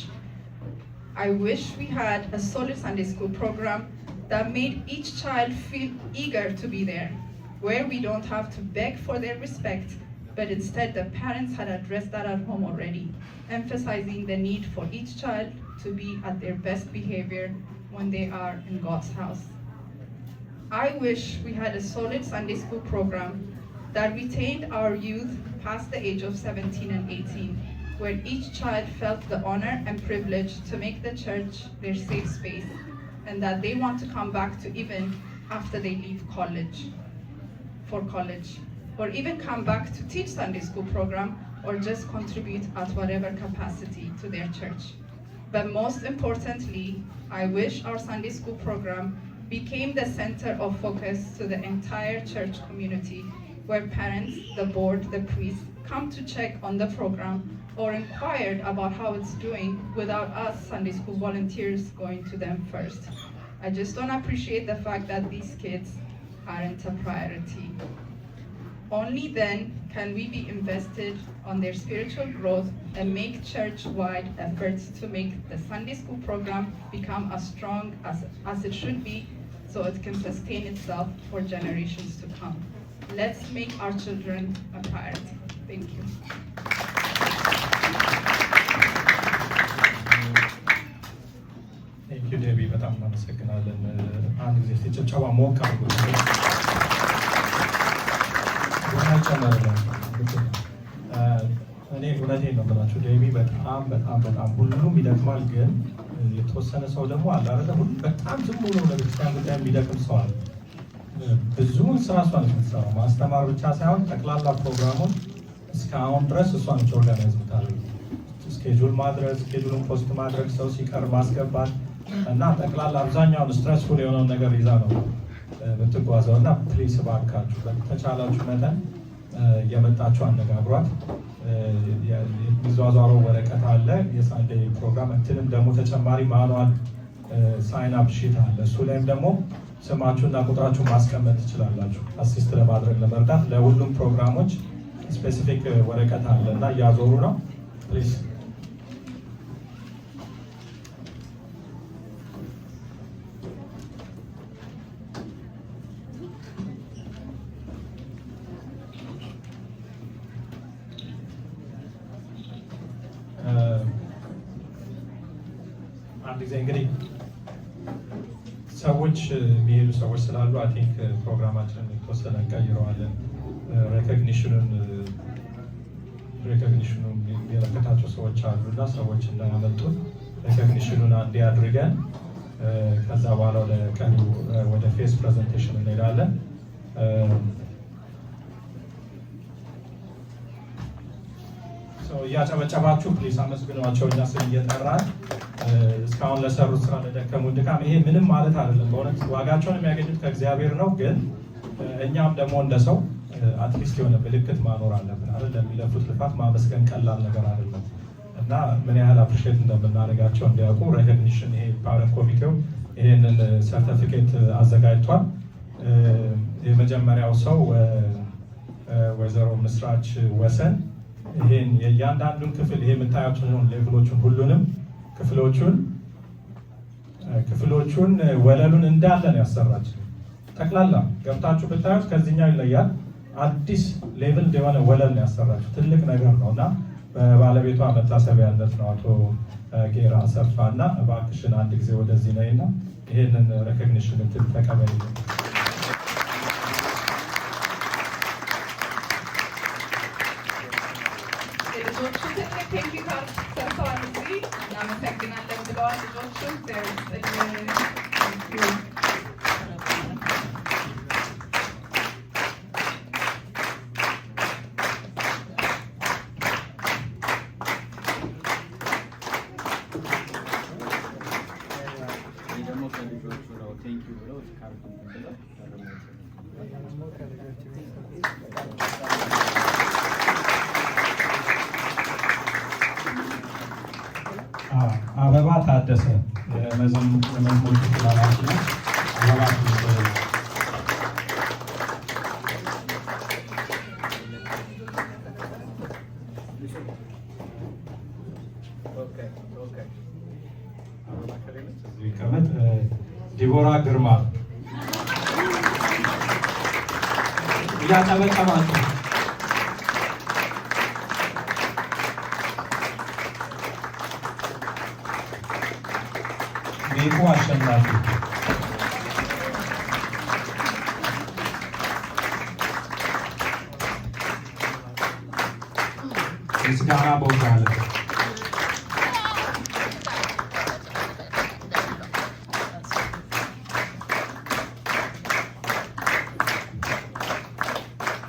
I wish we had a solid Sunday school program that made each child feel eager to be there, where we don't have to beg for their respect, but instead the parents had addressed that at home already, emphasizing the need for each child to be at their best behavior when they are in God's house. I wish we had a solid Sunday school program that retained our youth past the age of 17 and 18, where each child felt the honor and privilege to make the church their safe space, and that they want to come back to even after they leave college, or even come back to teach Sunday school program or just contribute at whatever capacity to their church. But most importantly, I wish our Sunday school program became the center of focus to the entire church community, where parents, the board, the priests come to check on the program or inquired about how it's doing without us Sunday school volunteers going to them first. I just don't appreciate the fact that these kids aren't a priority. Only then can we be invested on their spiritual growth and make church-wide efforts to make the Sunday school program become as strong as it should be, so it can sustain itself for generations to come. Let's make our children a priority. Thank you. Thank you, Debbie. በጣም እናመሰግናለን። አንድ ጊዜ ሲጨጨዋ ሞቅ አድርጎ እኔ እውነቴን ነው የምላችሁ ዴቢ በጣም ሁሉም ይደክማል፣ ግን የተወሰነ ሰው ደግሞ አለ አይደለ? በጣም ዝም ብሎ ለቤተክርስቲያን ጉዳይ የሚደክም ሰው አለ። ብዙውን ስራ እሷ ነች የምትሰራው። ማስተማር ብቻ ሳይሆን ጠቅላላ ፕሮግራሙን እስካሁን ድረስ እሷ ነች ኦርጋናይዝ የምታደርገው። ስኬጁል ማድረግ፣ ስኬጁሉን ፖስት ማድረግ፣ ሰው ሲቀር ማስገባት እና ጠቅላላ አብዛኛውን ስትረስፉል የሆነውን ነገር ይዛ ነው የምትጓዘው። እና ፕሊስ እባካችሁ በተቻላችሁ መጠን የመጣችሁ አነጋግሯት። የሚዟዟረው ወረቀት አለ የሳንዴ ፕሮግራም እንትንም ደግሞ ተጨማሪ ማኑዋል ሳይን አፕ ሺት አለ። እሱ ላይም ደግሞ ስማችሁና ቁጥራችሁን ማስቀመጥ ትችላላችሁ። አሲስት ለማድረግ ለመርዳት ለሁሉም ፕሮግራሞች ስፔሲፊክ ወረቀት አለ እና እያዞሩ ነው። ፕሊዝ አንድ ጊዜ እንግዲህ ሰዎች የሚሄዱ ሰዎች ስላሉ አይ ቲንክ ፕሮግራማችንን የተወሰነ እንቀይረዋለን። ሬኮግኒሽኑ የሚመለከታቸው ሰዎች አሉ እና ሰዎች እንዳያመልጡ ሬኮግኒሽኑን አንዴ አድርገን ከዛ በኋላ ወደ ፌስ ፕሬዘንቴሽን እንሄዳለን። እያጨበጨባችሁ ፕሊስ አመስግኗቸው። እኛ ስም እየጠራን እስካሁን ለሰሩት ስራ ለደከሙት ድካም ይሄ ምንም ማለት አይደለም። በእውነት ዋጋቸውን የሚያገኙት ከእግዚአብሔር ነው። ግን እኛም ደግሞ እንደ ሰው አትሊስት የሆነ ምልክት ማኖር አለብን አይደል? ለሚለፉት ልፋት ማመስገን ቀላል ነገር አይደለም እና ምን ያህል አፕሪሼት እንደምናደርጋቸው እንዲያውቁ ሬኮግኒሽን ይሄ ፓረንት ኮሚቴው ይሄንን ሰርቲፊኬት አዘጋጅቷል። የመጀመሪያው ሰው ወይዘሮ ምስራች ወሰን ይሄን የእያንዳንዱን ክፍል ይሄ የምታያቸውን ሌቭሎቹን ሁሉንም ክፍሎቹን ወለሉን እንዳለ ነው ያሰራች። ጠቅላላ ገብታችሁ ብታዩት ከዚህኛው ይለያል። አዲስ ሌቭል የሆነ ወለል ነው ያሰራችሁ። ትልቅ ነገር ነው እና በባለቤቷ መታሰቢያነት ነው አቶ ጌራ አሰፋ እና እባክሽን አንድ ጊዜ ወደዚህ ነይና ይሄንን ሬኮግኒሽን ተቀበል። እናመሰግናለን ብለዋል ልጆቹም። አበባ ታደሰ የመዝሙር ክፍላላች ነች። አበባ ይቀመጥ። ዲቦራ ግርማ እያጨበጨባችሁ ቤቱ አሸናፊ ምስጋና ቦጋለ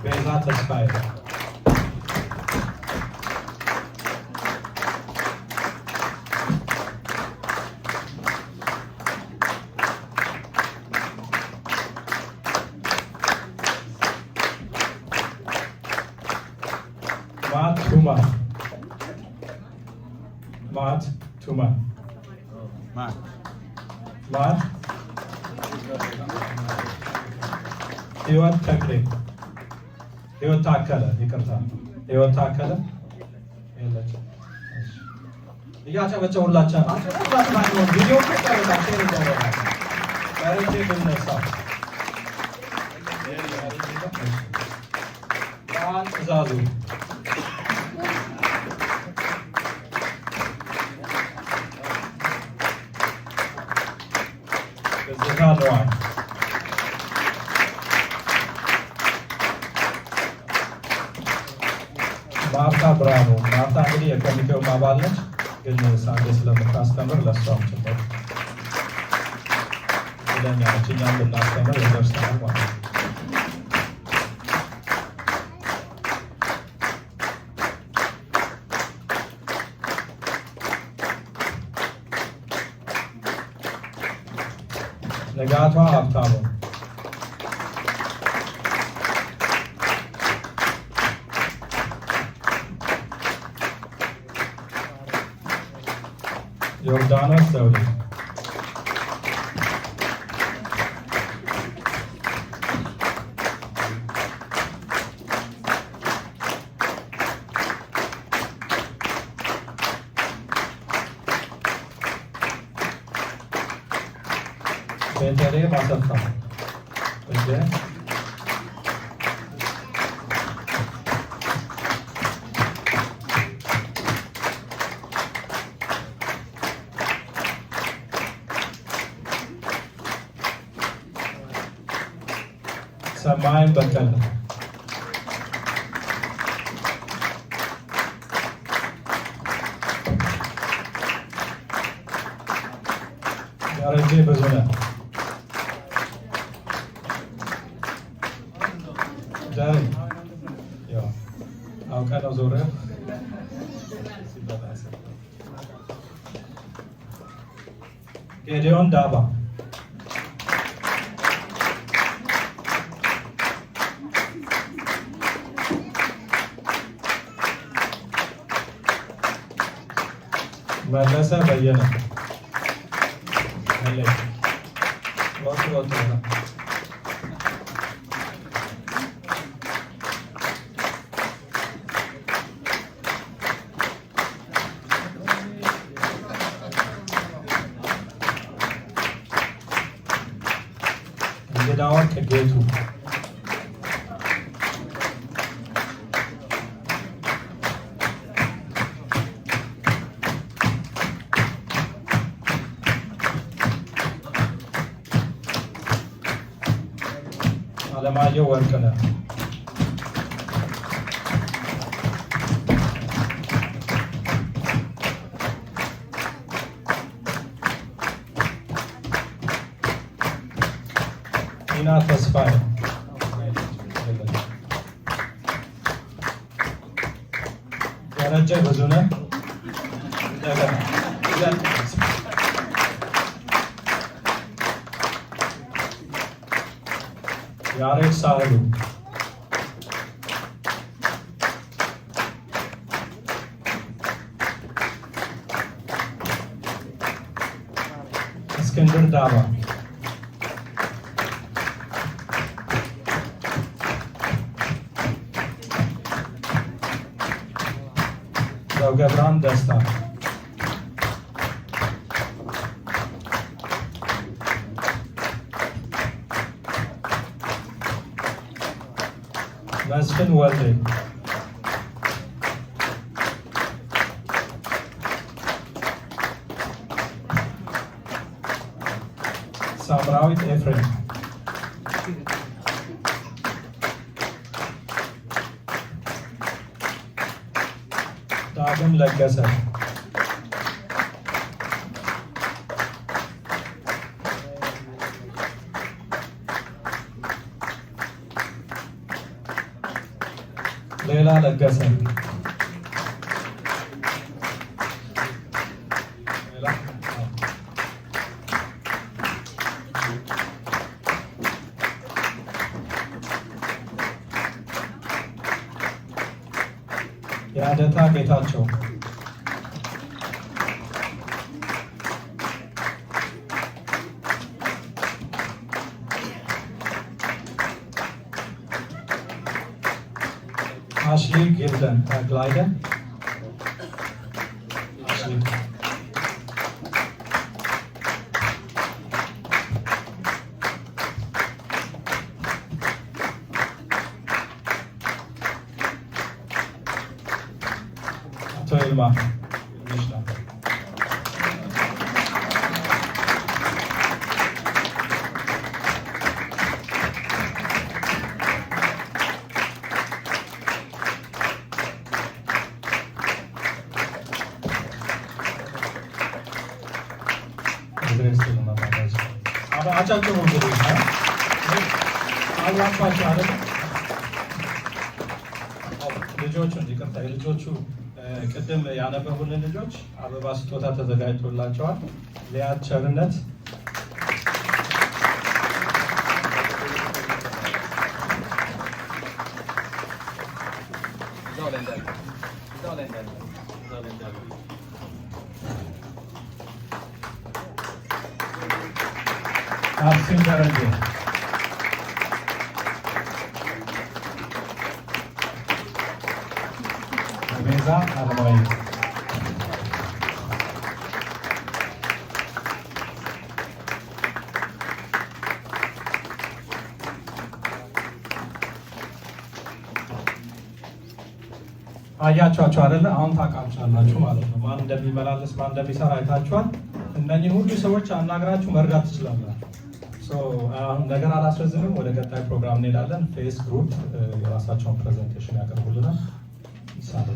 ቤዛ ተስፋዬ ህይወት ተክሌ ህይወት ታከለ ይቅርታ፣ ህይወት ታከለ የለችም። እያጨበጨቡላችሁ አጨበጨባችሁ። ቪዲዮ ተቀርጻችሁ ይደረጋል። ታሪክ ብነሳው ያን ትእዛዙ ነዋል ማርታ ብርሃኑ። ማርታ እንግዲህ የኮሚቴው አባል ነች፣ ግን ሳንዴ ስለምታስተምር ለእሷም ጭምር ስለኛች እኛም ብናስተምር ይደርሰናል ማለት ነው። ንጋቷ ሀብታሙ ዮርዳኖስ ዘውዴ ቤተልሔም አሰፋ ሰማይን በቀለ ደረጀ ብዙነህ ዳይ ያው አውቀነው ዞረ ጌዲዮን ዳባ መለሰ በየነ እንግዳውን ከጌቱ አለማየሁ ወርቅነህ ቲና ተስፋዬ ደረጀ ብዙነህ ያሬድ ሳህሉ እስክንድር ዳባ ዘውገብራን ደስታ መስፍን ወልዴ ሳምራዊት ኤፍሬም ዳግም ለገሰ ሌላ ለገሰ የአደታ ጌታቸው አሽሊ ጊልደን ግላይደን አቶ ይልማ አጫጭሩ እንግዲህ አዋፋቸው አለ ልጆቹን ይቅርታ የልጆቹ ቅድም ያነበቡልን ልጆች አበባ ስጦታ ተዘጋጅቶላቸዋል። ሊያት ቸርነት፣ አብሲን ደረጀ፣ ቤዛ አለማዊ፣ አያችኋቸው አይደለ? አሁን ታውቃላችሁ ማለት ነው። ማን እንደሚመላለስ ማን እንደሚሰራ አይታችኋል። እነኚህ ሁሉ ሰዎች አናግራችሁ መርዳት ትችላላችሁ። አሁን ነገር አላስረዝምም። ወደ ቀጣይ ፕሮግራም እንሄዳለን። ፌስ ግሩፕ የራሳቸውን ፕሬዘንቴሽን ያቀርቡልናል። ይሳሉ።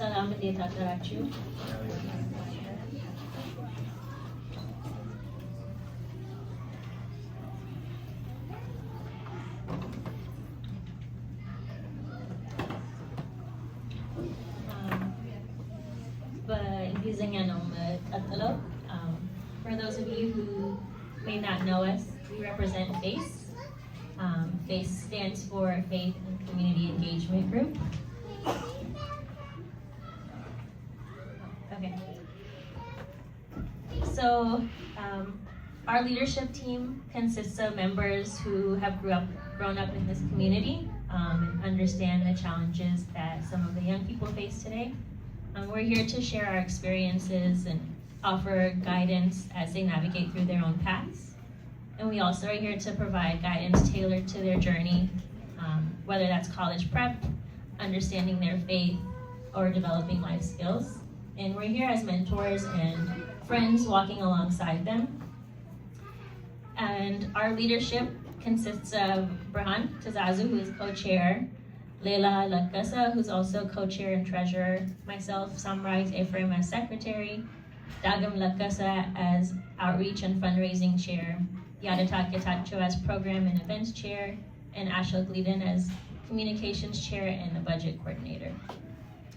ሰላም እንዴት አደራችሁ? በእንግሊዝኛ ነው የምቀጥለው። For those of you who may not know us, we represent FACE. FACE stands for Faith and Community Engagement Group. Okay. So, our leadership team consists of members who have grown up in this community and understand the challenges that some of the young people face today. We're here to share our experiences and offer guidance as they navigate through their own paths. And we also are here to provide guidance tailored to their journey, whether that's college prep, understanding their faith, or developing life skills. And we're here as mentors and friends walking alongside them. And our leadership consists of Brahan Tazazu, who is co-chair, Leila Lakasa, who's also co-chair and treasurer, myself, Samrais Ephraim as secretary, Dagam Lakasa as outreach and fundraising chair, Yadatak Getacho as program and events chair, and Ashok Leiden as communications chair and the budget coordinator.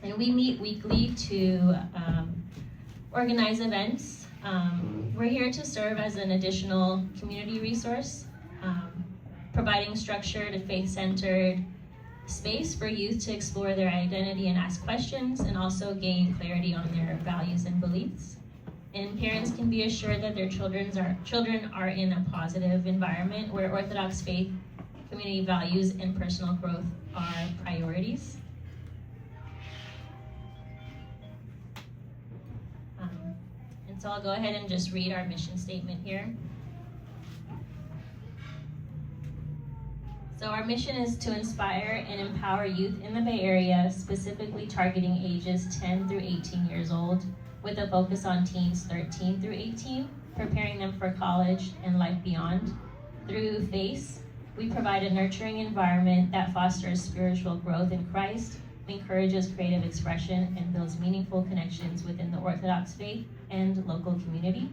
And we meet weekly to organize events. We're here to serve as an additional community resource, providing structured, faith-centered space for youth to explore their identity and ask questions, and also gain clarity on their values and beliefs. And parents can be assured that their children are in a positive environment where Orthodox faith, community values, and personal growth are priorities. So I'll go ahead and just read our mission statement here. So our mission is to inspire and empower youth in the Bay Area, specifically targeting ages 10 through 18 years old, with a focus on teens 13 through 18, preparing them for college and life beyond. Through FACE, we provide a nurturing environment that fosters spiritual growth in Christ, encourages creative expression, and builds meaningful connections within the Orthodox faith and local community.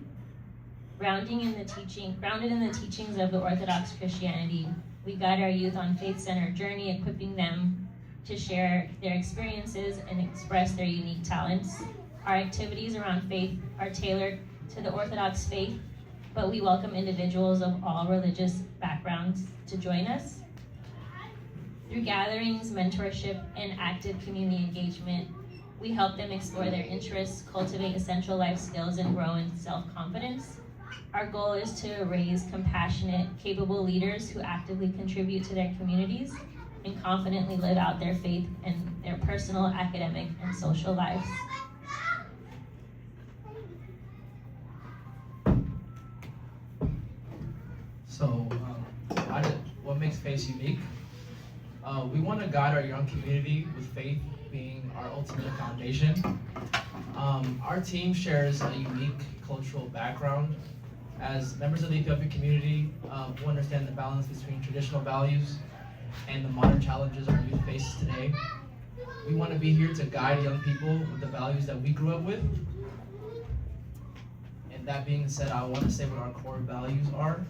Grounded in the teachings of the Orthodox Christianity, we guide our youth on faith-centered journey, equipping them to share their experiences and express their unique talents. Our activities around faith are tailored to the Orthodox faith, but we welcome individuals of all religious backgrounds to join us. Through gatherings, mentorship, and active community engagement, we help them explore their interests, cultivate essential life skills, and grow in self-confidence. Our goal is to raise compassionate, capable leaders who actively contribute to their communities and confidently live out their faith in their personal, academic, and social lives. So, what makes FACE unique? We want to guide our young community with faith being our ultimate foundation. Our team shares a unique cultural background. As members of the Ethiopian community, who understand the balance between traditional values and the modern challenges our youth faces today, we want to be here to guide young people with the values that we grew up with. And that being said, I want to say what our core values are.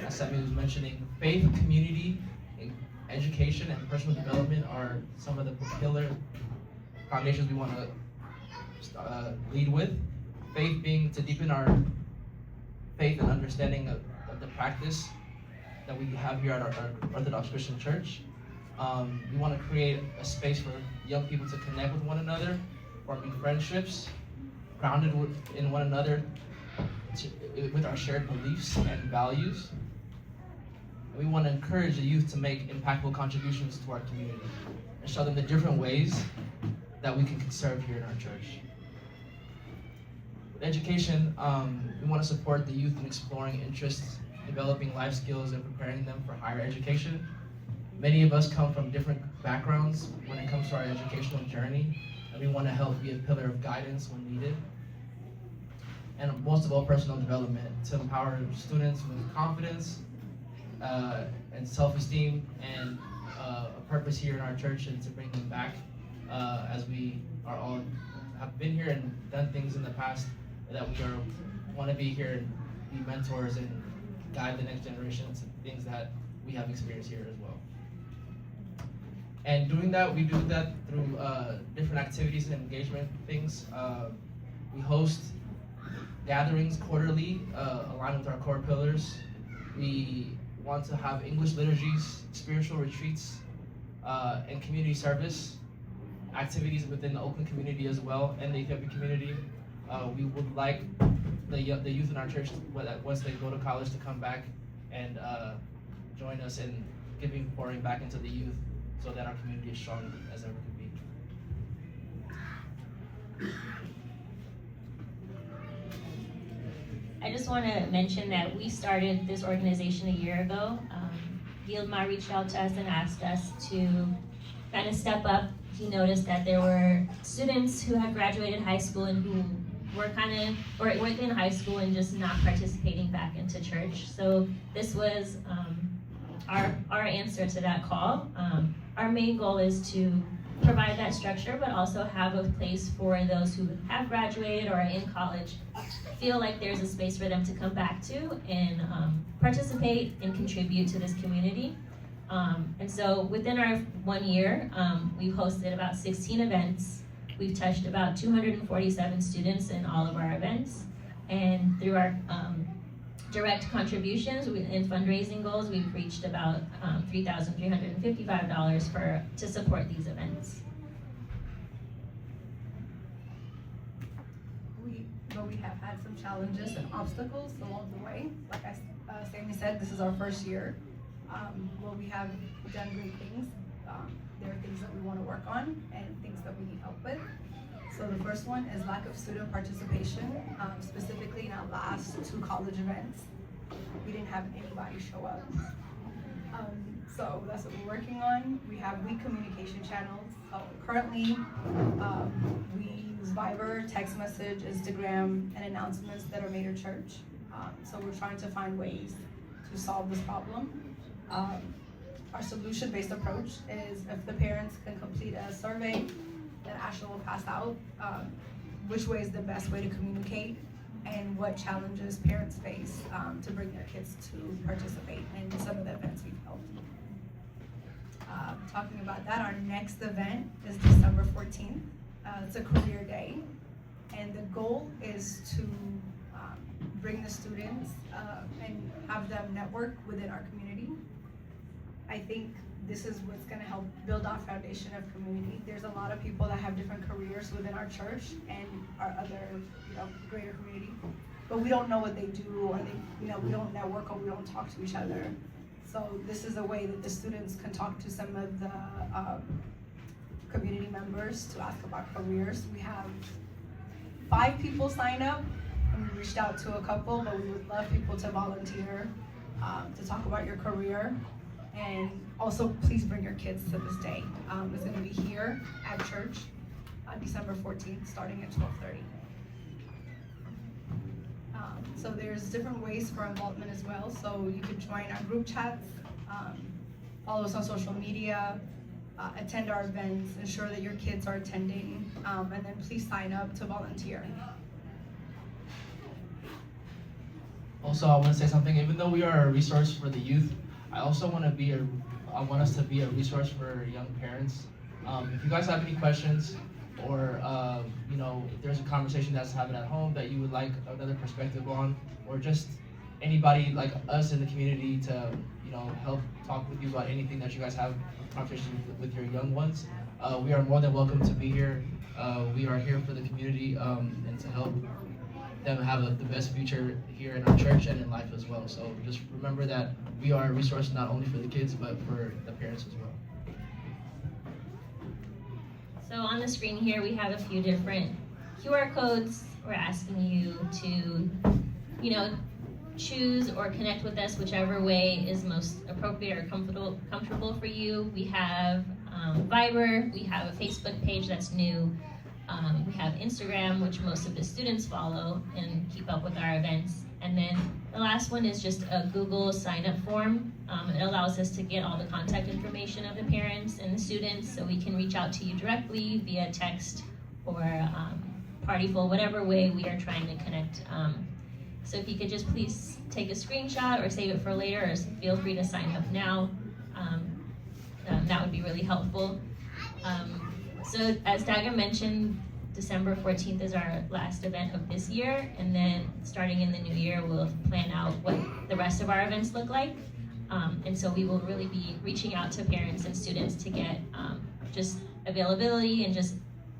As Sammy was mentioning, faith, community, education, and personal development are some of the pillar foundations we want to lead with. Faith being to deepen our faith and understanding of the practice that we have here at our Orthodox Christian Church. We want to create a space for young people to connect with one another, forming friendships, grounded in one another with our shared beliefs and values. And we want to encourage the youth to make impactful contributions to our community and show them the different ways that we can serve here in our church. With education, we want to support the youth in exploring interests, developing life skills, and preparing them for higher education. Many of us come from different backgrounds when it comes to our educational journey, and we want to help be a pillar of guidance when needed. And most of all, personal development to empower students with confidence and self-esteem and a purpose here in our church, and to bring them back as we are all have been here and done things in the past, that we want to be here and be mentors and guide the next generation to things that we have experienced here as well. And doing that, we do that through different activities and engagement things. We host gatherings quarterly, aligned with our core pillars. We want to have English liturgies, spiritual retreats, and community service activities within the Oakland community as well, and the Ethiopian community. We would like the youth in our church, once they go to college, to come back and join us in pouring back into the youth, so that our community is strong as ever can be. I just want to mention that we started this organization a year ago. Yilma reached out to us and asked us to kind of step up. He noticed that there were students who had graduated high school and who were were in high school and just not participating back into church. So this was our answer to that call. Our main goal is to provide that structure, but also have a place for those who have graduated or are in college, feel like there's a space for them to come back to and participate and contribute to this community. And so within our 1 year, we've hosted about 16 events. We've touched about 247 students in all of our events. And through our direct contributions and fundraising goals, we've reached about $3,355 to support these events. We have had some challenges and obstacles along the way. Like Sammy said, this is our first year. We have done great things. There are things that we want to work on and things that we need help with. So the first one is lack of student participation, specifically in our last 2 college events. We didn't have anybody show up. So that's what we're working on. We have weak communication channels. Currently, we use Viber, text message, Instagram, and announcements that are made at church. So we're trying to find ways to solve this problem. Our solution-based approach is, if the parents can complete a survey that Ashley will pass out, which way is the best way to communicate and what challenges parents face to bring their kids to participate in some of the events we've held. Talking about that, our next event is December 14th. It's a career day, and the goal is to bring the students and have them network within our community. I think this is what's going to help build our foundation of community. There's a lot of people that have different careers within our church and our other, greater community, but we don't know what they do, or we don't network, or we don't talk to each other. So this is a way that the students can talk to some of the community members to ask about careers. We have 5 people sign up, and we reached out to a couple, but we would love people to volunteer to talk about your career. And also, please bring your kids to this day. It's going to be here at church on December 14th, starting at 12:30. So there's different ways for involvement as well. So you could join our group chats, follow us on social media, attend our events, ensure that your kids are attending, and then please sign up to volunteer. Also, I want to say something. Even though we are a resource for the youth, I also want us to be a resource for young parents. If you guys have any questions, or if there's a conversation that's happening at home that you would like another perspective on, or just anybody like us in the community to help talk with you about anything that you guys have conversations with your young ones, we are more than welcome to be here. We are here for the community and to help them have the best future here in our church and in life as well. So just remember that we are a resource not only for the kids, but for the parents as well. So on the screen here, we have a few different QR codes. We're asking you to, choose or connect with us whichever way is most appropriate or comfortable for you. We have Viber, we have a Facebook page that's new. We have Instagram, which most of the students follow and keep up with our events. And then the last one is just a Google sign-up form. It allows us to get all the contact information of the parents and the students so we can reach out to you directly via text or Partyful, whatever way we are trying to connect. So if you could just please take a screenshot or save it for later, or feel free to sign up now. That would be really helpful. So as Daga mentioned, December 14th is our last event of this year, and then starting in the new year, we'll plan out what the rest of our events look like. And so we will really be reaching out to parents and students to get just availability and just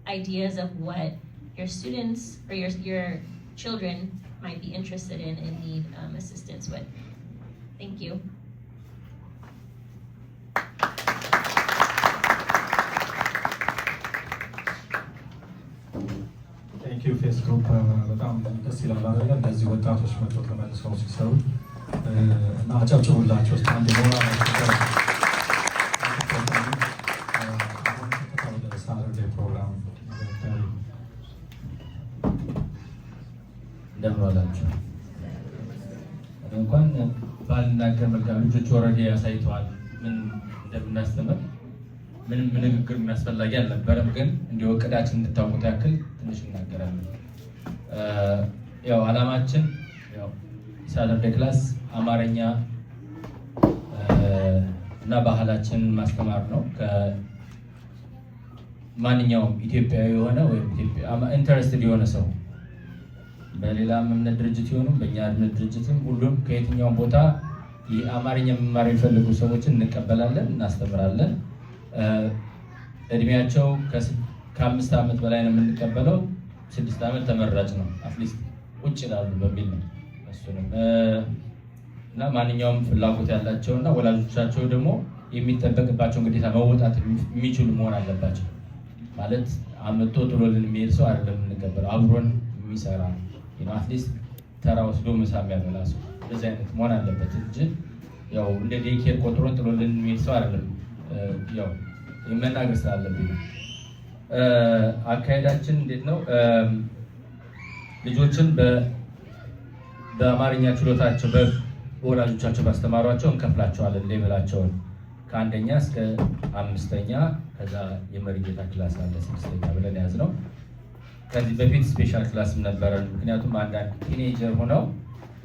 ideas of what your students or your children might be interested in and need assistance with. Thank you. ቴንክ ዩ ፌስ ግሩፕ በጣም ደስ ይላል አይደለ? እንደዚህ ወጣቶች መጥቶ ተመልሰው ሲሰሩ እና አጨብጭቡላቸው እስኪ አንድ ሞራ ሳተርዴይ ፕሮግራም እንደምን ዋላችሁ። እንኳን ባልናገር መልካም ልጆች ወረዴ ያሳይተዋል ምን እንደምናስተምር ምንም ንግግር የሚያስፈልግ አልነበረም፣ ግን እንዲሁ እቅዳችን እንድታውቁት ያክል ትንሽ እናገራለን። ያው ዓላማችን ሳተርዴይ ክላስ አማርኛ እና ባህላችንን ማስተማር ነው። ከማንኛውም ኢትዮጵያዊ የሆነ ወይም ኢንተረስትድ የሆነ ሰው በሌላም እምነት ድርጅት ይሆኑም በእኛ እምነት ድርጅትም ሁሉም ከየትኛውም ቦታ የአማርኛ መማር የሚፈልጉ ሰዎችን እንቀበላለን፣ እናስተምራለን። እድሜያቸው ከ5 ዓመት በላይ ነው የምንቀበለው። 6 ዓመት ተመራጭ ነው፣ አትሊስት ቁጭ ይላሉ በሚል ነው። እሱንም እና ማንኛውም ፍላጎት ያላቸው እና ወላጆቻቸው ደግሞ የሚጠበቅባቸውን ግዴታ መወጣት የሚችሉ መሆን አለባቸው። ማለት አመቶ ጥሎልን የሚሄድ ሰው አይደለም የምንቀበለው፣ አብሮን የሚሰራ አትሊስት ተራ ወስዶ ምሳ የሚያበላ ሰው እንደዚህ አይነት መሆን አለበት እንጂ ያው እንደ ዴይኬር ቆጥሮን ጥሎልን የሚሄድ ሰው አይደለም። ያው የመናገር ስላለብኝ አካሄዳችን እንዴት ነው? ልጆችን በአማርኛ ችሎታቸው በወላጆቻቸው ባስተማሯቸው እንከፍላቸዋለን። ሌቭላቸውን ከ1ኛ እስከ 5ኛ፣ ከዛ የመሪጌታ ክላስ አለ 6ኛ ብለን ያዝነው። ከዚህ በፊት ስፔሻል ክላስም ነበረን። ምክንያቱም አንዳንድ ቲኔጀር ሆነው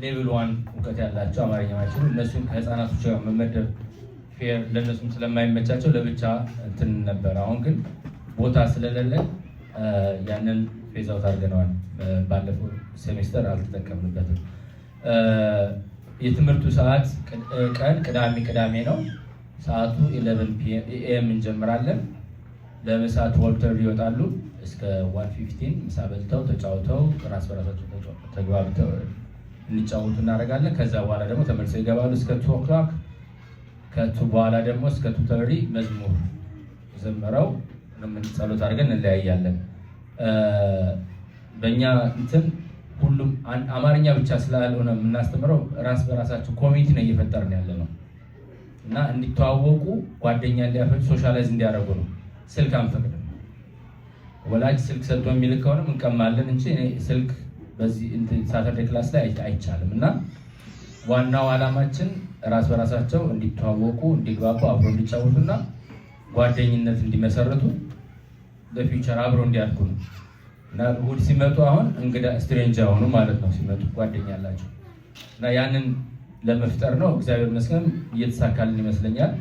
ሌቭል 1 እውቀት ያላቸው አማርኛ ማይችሉ እነሱን ከህፃናቶች ጋር መመደብ ፌር ለእነሱም ስለማይመቻቸው ለብቻ እንትን ነበር። አሁን ግን ቦታ ስለሌለ ያንን ፌዝ አውት አድርገነዋል። ባለፈው ሴሜስተር አልተጠቀምንበትም። የትምህርቱ ሰዓት ቀን ቅዳሜ ነው። ሰዓቱ 11 PM እንጀምራለን። ለምሳ 12 ይወጣሉ። እስከ 1:15 ምሳ በልተው ተጫውተው ራስ በራሳቸው ተግባብተው እንጫወቱ እናደርጋለን። ከዛ በኋላ ደግሞ ተመልሰው ይገባሉ እስከ 2 o'clock። ከቱ በኋላ ደግሞ እስከ 2:30 መዝሙር ዘምረው ጸሎት አድርገን እንለያያለን። በእኛ እንትን ሁሉም አማርኛ ብቻ ስላልሆነ የምናስተምረው ራስ በራሳቸው ኮሚኒቲ ነው እየፈጠርን ያለ ነው እና እንዲተዋወቁ ጓደኛ እንዲያፈሩ ሶሻላይዝ እንዲያደርጉ ነው። ስልክ አንፈቅድም። ወላጅ ስልክ ሰጥቶ የሚልክ ከሆነ እንቀማለን እንጂ ስልክ በዚህ ሳተርዴይ ክላስ ላይ አይቻልም። እና ዋናው ዓላማችን ራስ በራሳቸው እንዲተዋወቁ፣ እንዲግባቡ፣ አብሮ እንዲጫወቱና ጓደኝነት እንዲመሰርቱ በፊውቸር አብሮ እንዲያድጉ ነው። እና እሑድ ሲመጡ አሁን እንግዳ ስትሬንጀር ሆኑ ማለት ነው። ሲመጡ ጓደኛ ያላቸው እና ያንን ለመፍጠር ነው። እግዚአብሔር ይመስገን እየተሳካልን ይመስለኛል።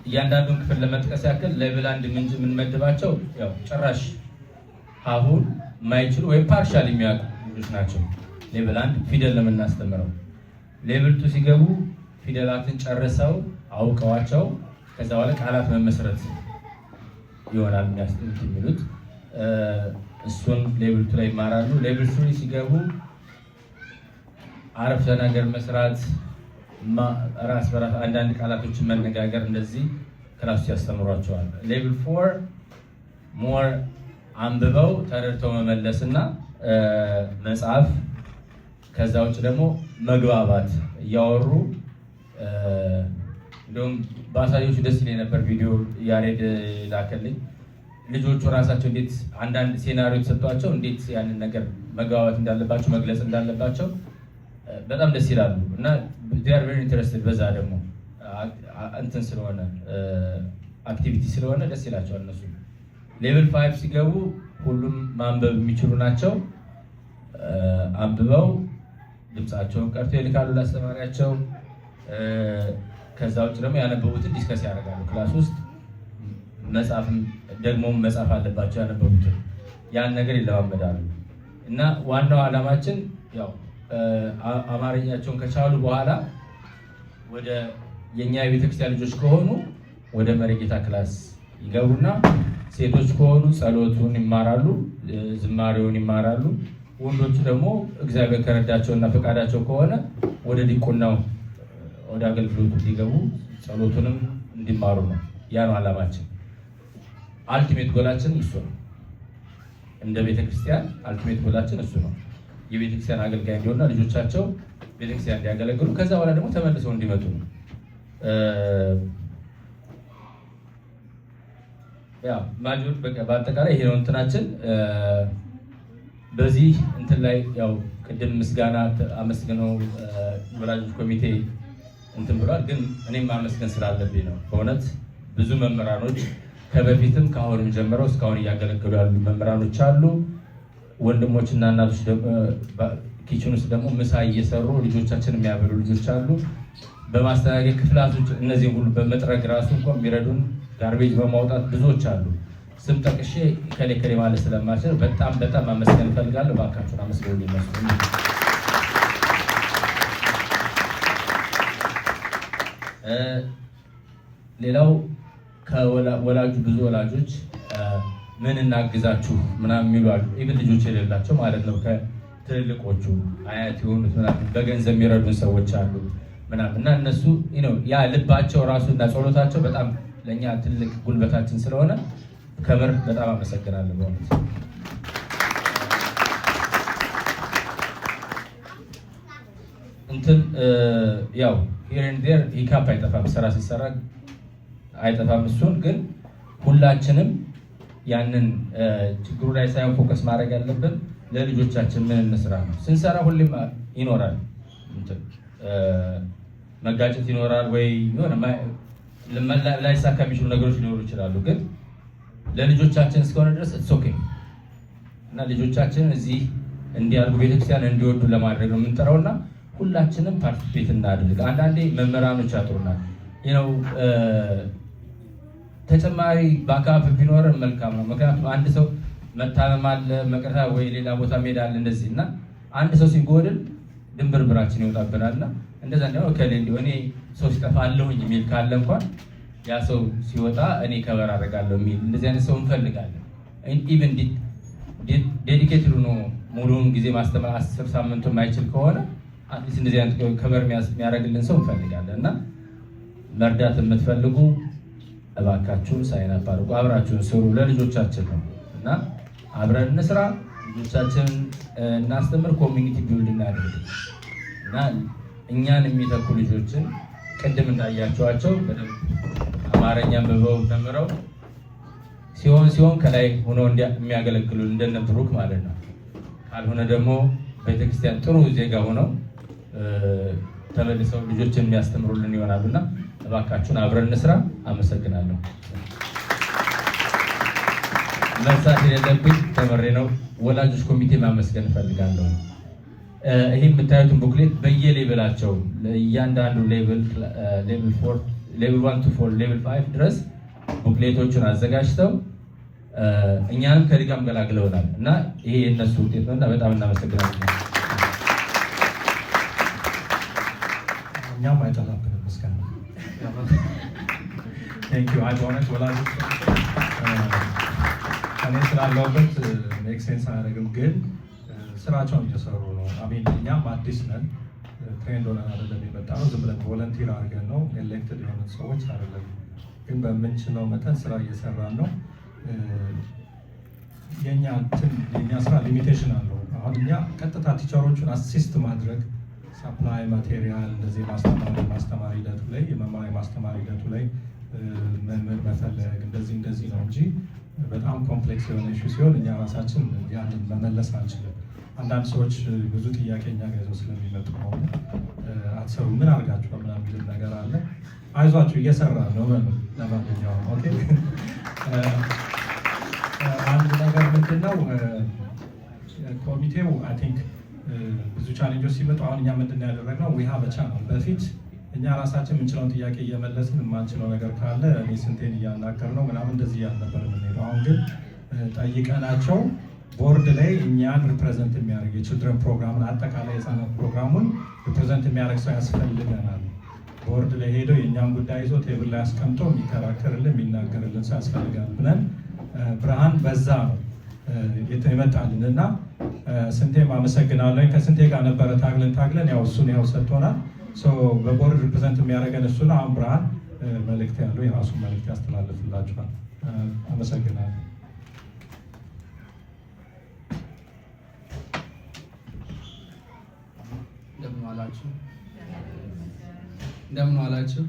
እያንዳንዱን ክፍል ለመጥቀስ ያክል ሌቭል 1 የምንመድባቸው ያው ጭራሽ አሁን የማይችሉ ወይም ፓርሻል የሚያውቁ ልጆች ናቸው። ሌቭል 1 ፊደል ለምናስተምረው። ሌቭል 2 ሲገቡ ፊደላትን ጨርሰው አውቀዋቸው ከዛ በኋላ ቃላት መመስረት ይሆናል የሚሉት። እሱን ሌቭል 2 ላይ ይማራሉ። ሌቭል 3 ሲገቡ አረፍተ ነገር መስራት፣ ራስ በራስ አንዳንድ ቃላቶችን መነጋገር እንደዚህ ክላስ ያስተምሯቸዋል። ሌቭል 4 ሞር አንብበው ተረድተው መመለስና መጻፍ፣ ከዛ ውጭ ደግሞ መግባባት እያወሩ እንደውም በአሳዮቹ ደስ ይለኝ ነበር። ቪዲዮ ያሬድ ላከልኝ። ልጆቹ ራሳቸው እንዴት አንዳንድ ሴናሪዮ ተሰጥቷቸው እንዴት ያንን ነገር መግባባት እንዳለባቸው መግለጽ እንዳለባቸው በጣም ደስ ይላሉ እና they are very interested። በዛ ደግሞ እንትን ስለሆነ አክቲቪቲ ስለሆነ ደስ ይላቸዋል እነሱ። ሌቭል 5 ሲገቡ ሁሉም ማንበብ የሚችሉ ናቸው። አንብበው ድምፃቸውን ቀርቶ ይልካሉ ለአስተማሪያቸው። ከዛ ውጭ ደግሞ ያነበቡትን ዲስከስ ያደርጋሉ ክላስ ውስጥ። መጻፍም ደግሞ መጻፍ አለባቸው ያነበቡትን፣ ያን ነገር ይለማመዳሉ እና ዋናው ዓላማችን ያው አማርኛቸውን ከቻሉ በኋላ ወደ የኛ የቤተክርስቲያን ልጆች ከሆኑ ወደ መሪጌታ ክላስ ይገቡና ሴቶች ከሆኑ ጸሎቱን ይማራሉ፣ ዝማሬውን ይማራሉ። ወንዶቹ ደግሞ እግዚአብሔር ከረዳቸውና ፈቃዳቸው ከሆነ ወደ ዲቁናው ወደ አገልግሎቱ እንዲገቡ ጸሎቱንም እንዲማሩ ነው። ያ ነው ዓላማችን። አልቲሜት ጎላችን እሱ ነው። እንደ ቤተክርስቲያን አልቲሜት ጎላችን እሱ ነው። የቤተክርስቲያን አገልጋይ እንዲሆኑና ልጆቻቸው ቤተክርስቲያን እንዲያገለግሉ ከዛ በኋላ ደግሞ ተመልሰው እንዲመጡ ነው። ያ ማጆር በአጠቃላይ ይሄ ነው እንትናችን። በዚህ እንትን ላይ ያው ቅድም ምስጋና አመስግነው ወላጆች ኮሚቴ እንትን ብሏል፣ ግን እኔም ማመስገን ስላለብኝ ነው። በእውነት ብዙ መምህራኖች ከበፊትም ከአሁንም ጀምረው እስካሁን እያገለገሉ ያሉ መምህራኖች አሉ። ወንድሞችና እናቶች ኪችን ውስጥ ደግሞ ምሳ እየሰሩ ልጆቻችን የሚያበሉ ልጆች አሉ። በማስተናገድ ክፍላቶች እነዚህን ሁሉ በመጥረግ ራሱ እንኳን የሚረዱን ጋርቤጅ በማውጣት ብዙዎች አሉ። ስም ጠቅሼ ከሌ ማለት ስለማልችል በጣም በጣም አመስገን እፈልጋለሁ። እባካችሁን አመስግኑ ይመስሉ። ሌላው ከወላጁ ብዙ ወላጆች ምን እናግዛችሁ ምናምን የሚሉ አሉ። ኢቭን ልጆች የሌላቸው ማለት ነው። ከትልልቆቹ አያት የሆኑት ምናምን በገንዘብ የሚረዱን ሰዎች አሉ ምናምን እና እነሱ ያ ልባቸው ራሱ እና ጸሎታቸው በጣም ለእኛ ትልቅ ጉልበታችን ስለሆነ ከምር በጣም አመሰግናለሁ። በእውነት እንትን ያው ሂር ኤንድ ዜር ሂካፕ አይጠፋም፣ ስራ ሲሰራ አይጠፋም። እሱን ግን ሁላችንም ያንን ችግሩ ላይ ሳይሆን ፎከስ ማድረግ ያለብን ለልጆቻችን ምን እንስራ ነው። ስንሰራ ሁሌም ይኖራል መጋጨት ይኖራል ወይ ላይሳካ የሚችሉ ነገሮች ሊኖሩ ይችላሉ። ግን ለልጆቻችን እስከሆነ ድረስ ኢትስ ኦኬ እና ልጆቻችን እዚህ እንዲያድጉ ቤተክርስቲያን እንዲወዱ ለማድረግ ነው የምንጠራውና ሁላችንም ፓርቲሲፔት እናድርግ። አንዳንዴ መምህራኖች ያጥሩናል። ተጨማሪ ባካፕ ቢኖር መልካም ነው። ምክንያቱም አንድ ሰው መታመም አለ፣ መቅረታ ወይ ሌላ ቦታ መሄድ አለ እንደዚህ እና አንድ ሰው ሲጎድል ድንብርብራችን ይወጣብናልና እንደዛ እንደው ከሌ እኔ ሰው ሲጠፋ አለሁኝ የሚል ካለ እንኳን ያ ሰው ሲወጣ እኔ ከበር አደርጋለሁ የሚል እንደዚህ አይነት ሰው እንፈልጋለን። ኢቭን ዴዲኬትድ ሆኖ ሙሉውን ጊዜ ማስተማር 10 ሳምንቱ የማይችል ከሆነ አትሊስት እንደዚህ አይነት ከበር የሚያደርግልን ሰው እንፈልጋለን እና መርዳት የምትፈልጉ እባካችሁን ሳይን አፕ አድርጉ፣ አብራችሁን ስሩ። ለልጆቻችን ነው እና አብረን እንስራ፣ ልጆቻችንን እናስተምር፣ ኮሚኒቲ ቢልድ እናድርግ እና እኛን የሚተኩ ልጆችን ቅድም እንዳያቸዋቸው በደንብ አማርኛ አንብበው ተምረው ሲሆን ከላይ ሆኖ የሚያገለግሉ እንደነ ብሩክ ማለት ነው። ካልሆነ ደግሞ ቤተክርስቲያን ጥሩ ዜጋ ሆነው ተመልሰው ልጆችን የሚያስተምሩልን ይሆናሉና እባካችሁን አብረን እንስራ። አመሰግናለሁ። መርሳት የሌለብኝ ተመሬ ነው። ወላጆች ኮሚቴ ማመስገን እፈልጋለሁ። ይሄ የምታዩትን ቡክሌት በየሌቭላቸው እያንዳንዱ ሌቭል 1 to 4 ሌቭል 5 ድረስ ቡክሌቶቹን አዘጋጅተው እኛንም ከድጋም ገላግለውናል እና ይሄ የነሱ ውጤት ነውና በጣም እናመሰግናለን። እኛም አይጠፋብንም ምስጋና። ቴንክ ዩ። በእውነት ወላጆች እኔ ስላለሁበት ሜክ ሴንስ አያደርግም፣ ግን ስራቸውን እየሰሩ ነው። አሜን። እኛም አዲስ ነን፣ ትሬንድ ሆነን አይደለም የመጣ ነው። ዝም ብለን ቮለንቲር አድርገን ነው ኤሌክትድ የሆነ ሰዎች አይደለም፣ ግን በምንችለው መጠን ስራ እየሰራን ነው። የኛ ስራ ሊሚቴሽን አለው። አሁን እኛ ቀጥታ ቲቸሮቹን አሲስት ማድረግ ሰፕላይ ማቴሪያል እንደዚህ ማስተማር ሂደቱ ላይ የመማር ማስተማር ሂደቱ ላይ መምህር መፈለግ እንደዚህ ነው እንጂ በጣም ኮምፕሌክስ የሆነ ኢሹ ሲሆን እኛ ራሳችን ያንን መመለስ አንችልም። አንዳንድ ሰዎች ብዙ ጥያቄ እኛ ጋር ይዘው ስለሚመጡ ነው አትሰሩ ምን አድርጋችሁ ምናምን የሚል ነገር አለ። አይዟችሁ እየሰራ ነው። ለማንኛውም ኦኬ። አንድ ነገር ምንድነው ኮሚቴው አይ ቲንክ ብዙ ቻሌንጆች ሲመጡ አሁን እኛ ምንድን ያደረግነው ዊሃ ብቻ ነው። በፊት እኛ ራሳችን የምንችለውን ጥያቄ እየመለስን የማንችለው ነገር ካለ እኔ ስንቴን እያናገር ነው ምናምን እንደዚህ እያልነበር የምንሄደው። አሁን ግን ጠይቀናቸው ቦርድ ላይ እኛን ሪፕሬዘንት የሚያደርግ የችልድረን ፕሮግራምን አጠቃላይ የህፃናት ፕሮግራሙን ሪፕሬዘንት የሚያደርግ ሰው ያስፈልገናል። ቦርድ ላይ ሄደው የእኛን ጉዳይ ይዞ ቴብል ላይ አስቀምጦ የሚከራከርልን የሚናገርልን ሰው ያስፈልጋል ብለን ብርሃን በዛ ነው የመጣልን እና ስንቴም አመሰግናለሁ። ከስንቴ ጋር ነበረ ታግለን ያው እሱን ያው ሰጥቶናል። በቦርድ ሪፕሬዘንት የሚያደርገን እሱ ነው። አሁን ብርሃን መልእክት ያለው የራሱን መልእክት ያስተላልፍላችኋል። አመሰግናለሁ። እንደምን ዋላችሁ?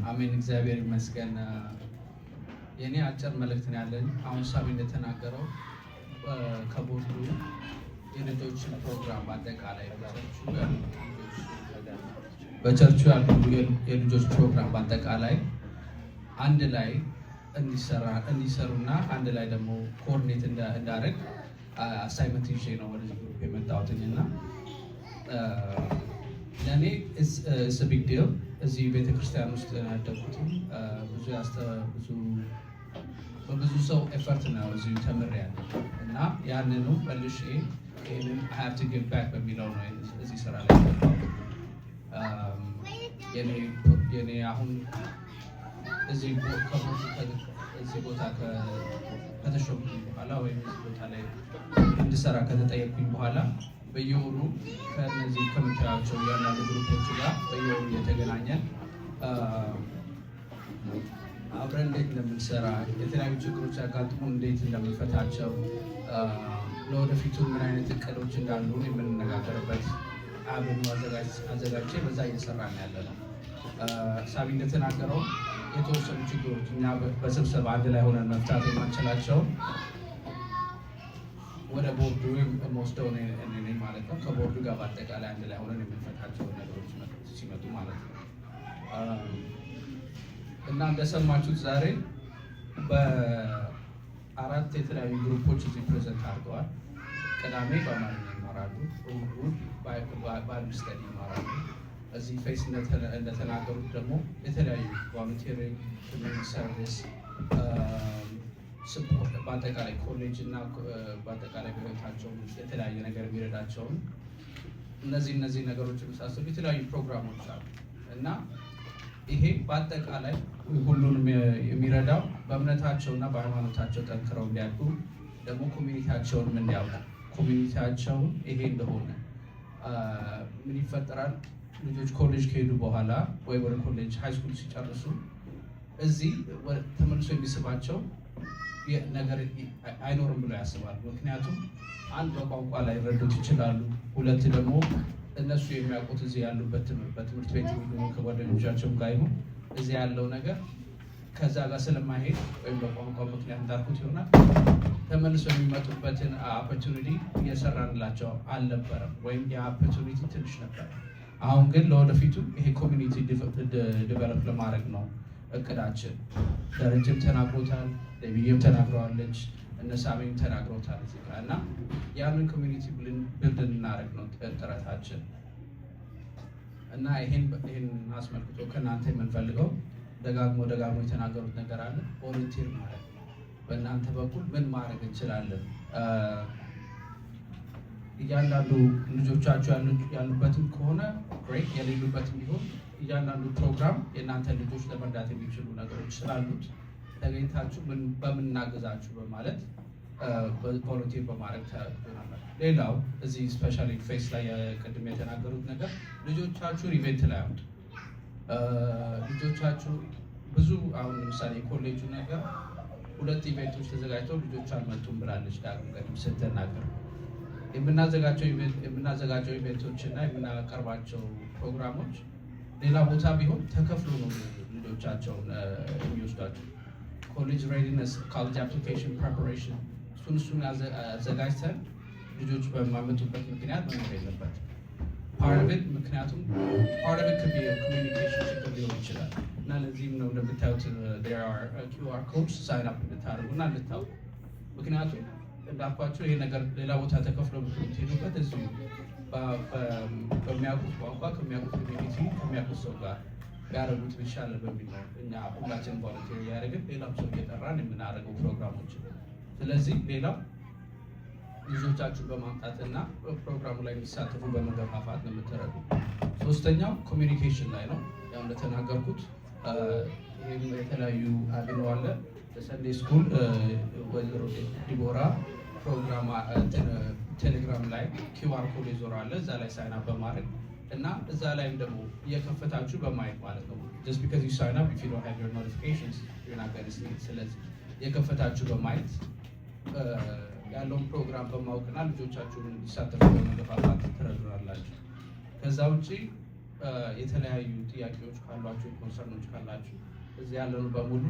አሜን። እግዚአብሔር ይመስገን። የኔ አጭር መልእክት ነው ያለኝ። አሁን ሳቢ እንደተናገረው ከቦርዱ የልጆችን ፕሮግራም አጠቃላይ በቸርቹ ያሉ የልጆች ፕሮግራም በአጠቃላይ አንድ ላይ እንዲሰሩና አንድ ላይ ደግሞ ኮኦርዲኔት እንዳደረግ አሳይመንት ይዤ ነው ወደዚህ ግሩፕ የመጣሁትኝ እና ለእኔ ቢግ ዲል እዚህ ቤተክርስቲያን ውስጥ ያደግኩትም በብዙ ሰው ኤፈርት ነው እዚሁ ተምሬያለሁ እና ያንኑ መልሼ ይህንን I have to give back በሚለው ነው እዚህ ስራ ላይ የኔ አሁን እዚህ ቦታ ከተሾምኩኝ በኋላ ወይም እዚህ ቦታ ላይ እንድሰራ ከተጠየቅኩኝ በኋላ በየወሩ ከነዚህ ከምታያቸው ያንዳንዱ ግሩፖች ጋር በየወሩ እየተገናኘን አብረን እንዴት እንደምንሰራ የተለያዩ ችግሮች ያጋጥሙን እንዴት እንደምንፈታቸው ለወደፊቱ ምን አይነት እቅዶች እንዳሉ የምንነጋገርበት አብን አዘጋጅቼ በዛ እየሰራን ያለ ነው። ሳቢ እንደተናገረው የተወሰኑ ችግሮች እኛ በስብሰባ አንድ ላይ ሆነን መፍታት የማንችላቸው ወደ ቦርዱ ወስደው እኔ ማለት ነው ከቦርዱ ጋር በአጠቃላይ አንድ ላይ ሆነን የምንፈታቸው ነገሮች ሲመጡ ማለት ነው እና እንደሰማችሁት ዛሬ በ4 የተለያዩ ግሩፖች እዚህ ፕሬዘንት አድርገዋል። ቅዳሜ በአማርኛ ይማራሉ፣ እሑድ ባይብል ስተዲ ይማራሉ። እዚህ ፌስ እንደተናገሩት ደግሞ የተለያዩ ቮለንቲሪንግ፣ ኮሚኒቲ ሰርቪስ፣ ስፖርት በአጠቃላይ ኮሌጅ እና በአጠቃላይ በህይወታቸው የተለያየ ነገር የሚረዳቸውን እነዚህ ነገሮች የመሳሰሉ የተለያዩ ፕሮግራሞች አሉ እና ይሄ በአጠቃላይ ሁሉንም የሚረዳው በእምነታቸውና በሃይማኖታቸው ጠንክረው እንዲያድጉ ደግሞ ኮሚኒቲያቸውንም እንዲያውቁ ኮሚኒቲያቸውን ይሄ እንደሆነ ምን ይፈጠራል ልጆች ኮሌጅ ከሄዱ በኋላ ወይ ወደ ኮሌጅ ሃይስኩል ሲጨርሱ እዚህ ተመልሶ የሚስባቸው ነገር አይኖርም ብሎ ያስባሉ። ምክንያቱም አንድ በቋንቋ ላይ ረዱት ይችላሉ፣ ሁለት ደግሞ እነሱ የሚያውቁት እዚህ ያሉበት በትምህርት ቤት የሚሆኑ ከጓደኞቻቸው ጋር ይሁን እዚህ ያለው ነገር ከዛ ጋር ስለማይሄድ ወይም በቋንቋ ምክንያት እንዳልኩት ይሆናል ተመልሶ የሚመጡበትን ኦፖርቹኒቲ እየሰራንላቸው አልነበረም፣ ወይም የኦፖርቹኒቲ ትንሽ ነበር። አሁን ግን ለወደፊቱ ይሄ ኮሚኒቲ ዲቨሎፕ ለማድረግ ነው እቅዳችን። ደረጀም ተናግሮታል፣ ደብዬም ተናግረዋለች፣ እነሳሜም ተናግሮታል እና ያንን ኮሚኒቲ ብልድ እናደርግ ነው ጥረታችን እና ይሄን አስመልክቶ ከእናንተ የምንፈልገው ደጋግሞ የተናገሩት ነገር አለ። ቮለንቲር ማለት በእናንተ በኩል ምን ማድረግ እንችላለን? እያንዳንዱ ልጆቻችሁ ያሉበትም ከሆነ ግሬት፣ የሌሉበትም ቢሆን እያንዳንዱ ፕሮግራም የእናንተ ልጆች ለመርዳት የሚችሉ ነገሮች ስላሉት ተገኝታችሁ በምናገዛችሁ በማለት ቮለንቲር በማድረግ ተገናኛል። ሌላው እዚህ ስፔሻሊ ፌስ ላይ ቅድም የተናገሩት ነገር ልጆቻችሁን ኢቨንት ላይ አምጡ። ልጆቻችሁ ብዙ አሁን ለምሳሌ የኮሌጁ ነገር 2 ኢቨንቶች ተዘጋጅተው ልጆች አልመጡም ብላለች ዳግም ስትናገር። የምናዘጋጀው ኢቨንቶች እና የምናቀርባቸው ፕሮግራሞች ሌላ ቦታ ቢሆን ተከፍሎ ነው ልጆቻቸውን የሚወስዷቸው። ኮሌጅ ሬዲነስ፣ ኮሌጅ አፕሊኬሽን ፕሬፓሬሽን እሱን አዘጋጅተን ልጆች በማመጡበት ምክንያት መኖር የለበት ፓርት ምክንያቱም ፓርት ኦፍ ኮሚኒኬሽን ችግር ሊሆን ይችላል እና ለዚህም ነው እንደምታዩት there are QR codes sign up እንድታደርጉና እንድታውቁ። ምክንያቱም እንዳልኳቸው ይሄ ነገር ሌላ ቦታ ተከፍሎ የምትሄዱበት እዚሁ በሚያውቁት ቋንቋ ከሚያውቁት ኮሚኒቲ ከሚያውቁት ሰው ጋር ያደረጉት ይሻላል በሚል ነው እኛ ሁላችንም ቮለንቲር እያደረግን ሌላም ሰው እየጠራን የምናደርገው ፕሮግራሞች። ስለዚህ ሌላው ልጆቻችሁ በማምጣትና ፕሮግራሙ ላይ የሚሳተፉ በመገፋፋት ነው የምትረዱ። ሶስተኛው ኮሚኒኬሽን ላይ ነው። ያው እንደተናገርኩት ይህም የተለያዩ አድኖ አለ በሰንዴ ስኩል ወይዘሮ ዲቦራ ፕሮግራም ቴሌግራም ላይ QR ኮድ ይዞራል እዛ ላይ ሳይን አፕ በማድረግ እና እዛ ላይም ደግሞ እየከፈታችሁ በማየት ማለት ነው። just because you sign up if you don't have your notifications you're not going to see it። ስለዚህ እየከፈታችሁ በማየት ያለውን ፕሮግራም በማወቅና ልጆቻችሁን እንዲሳተፉ በመገፋፋት ትረዱናላችሁ። ከዛ ውጪ የተለያዩ ጥያቄዎች ካሏችሁ ኮንሰርኖች ካላችሁ እዚህ ያለነው በሙሉ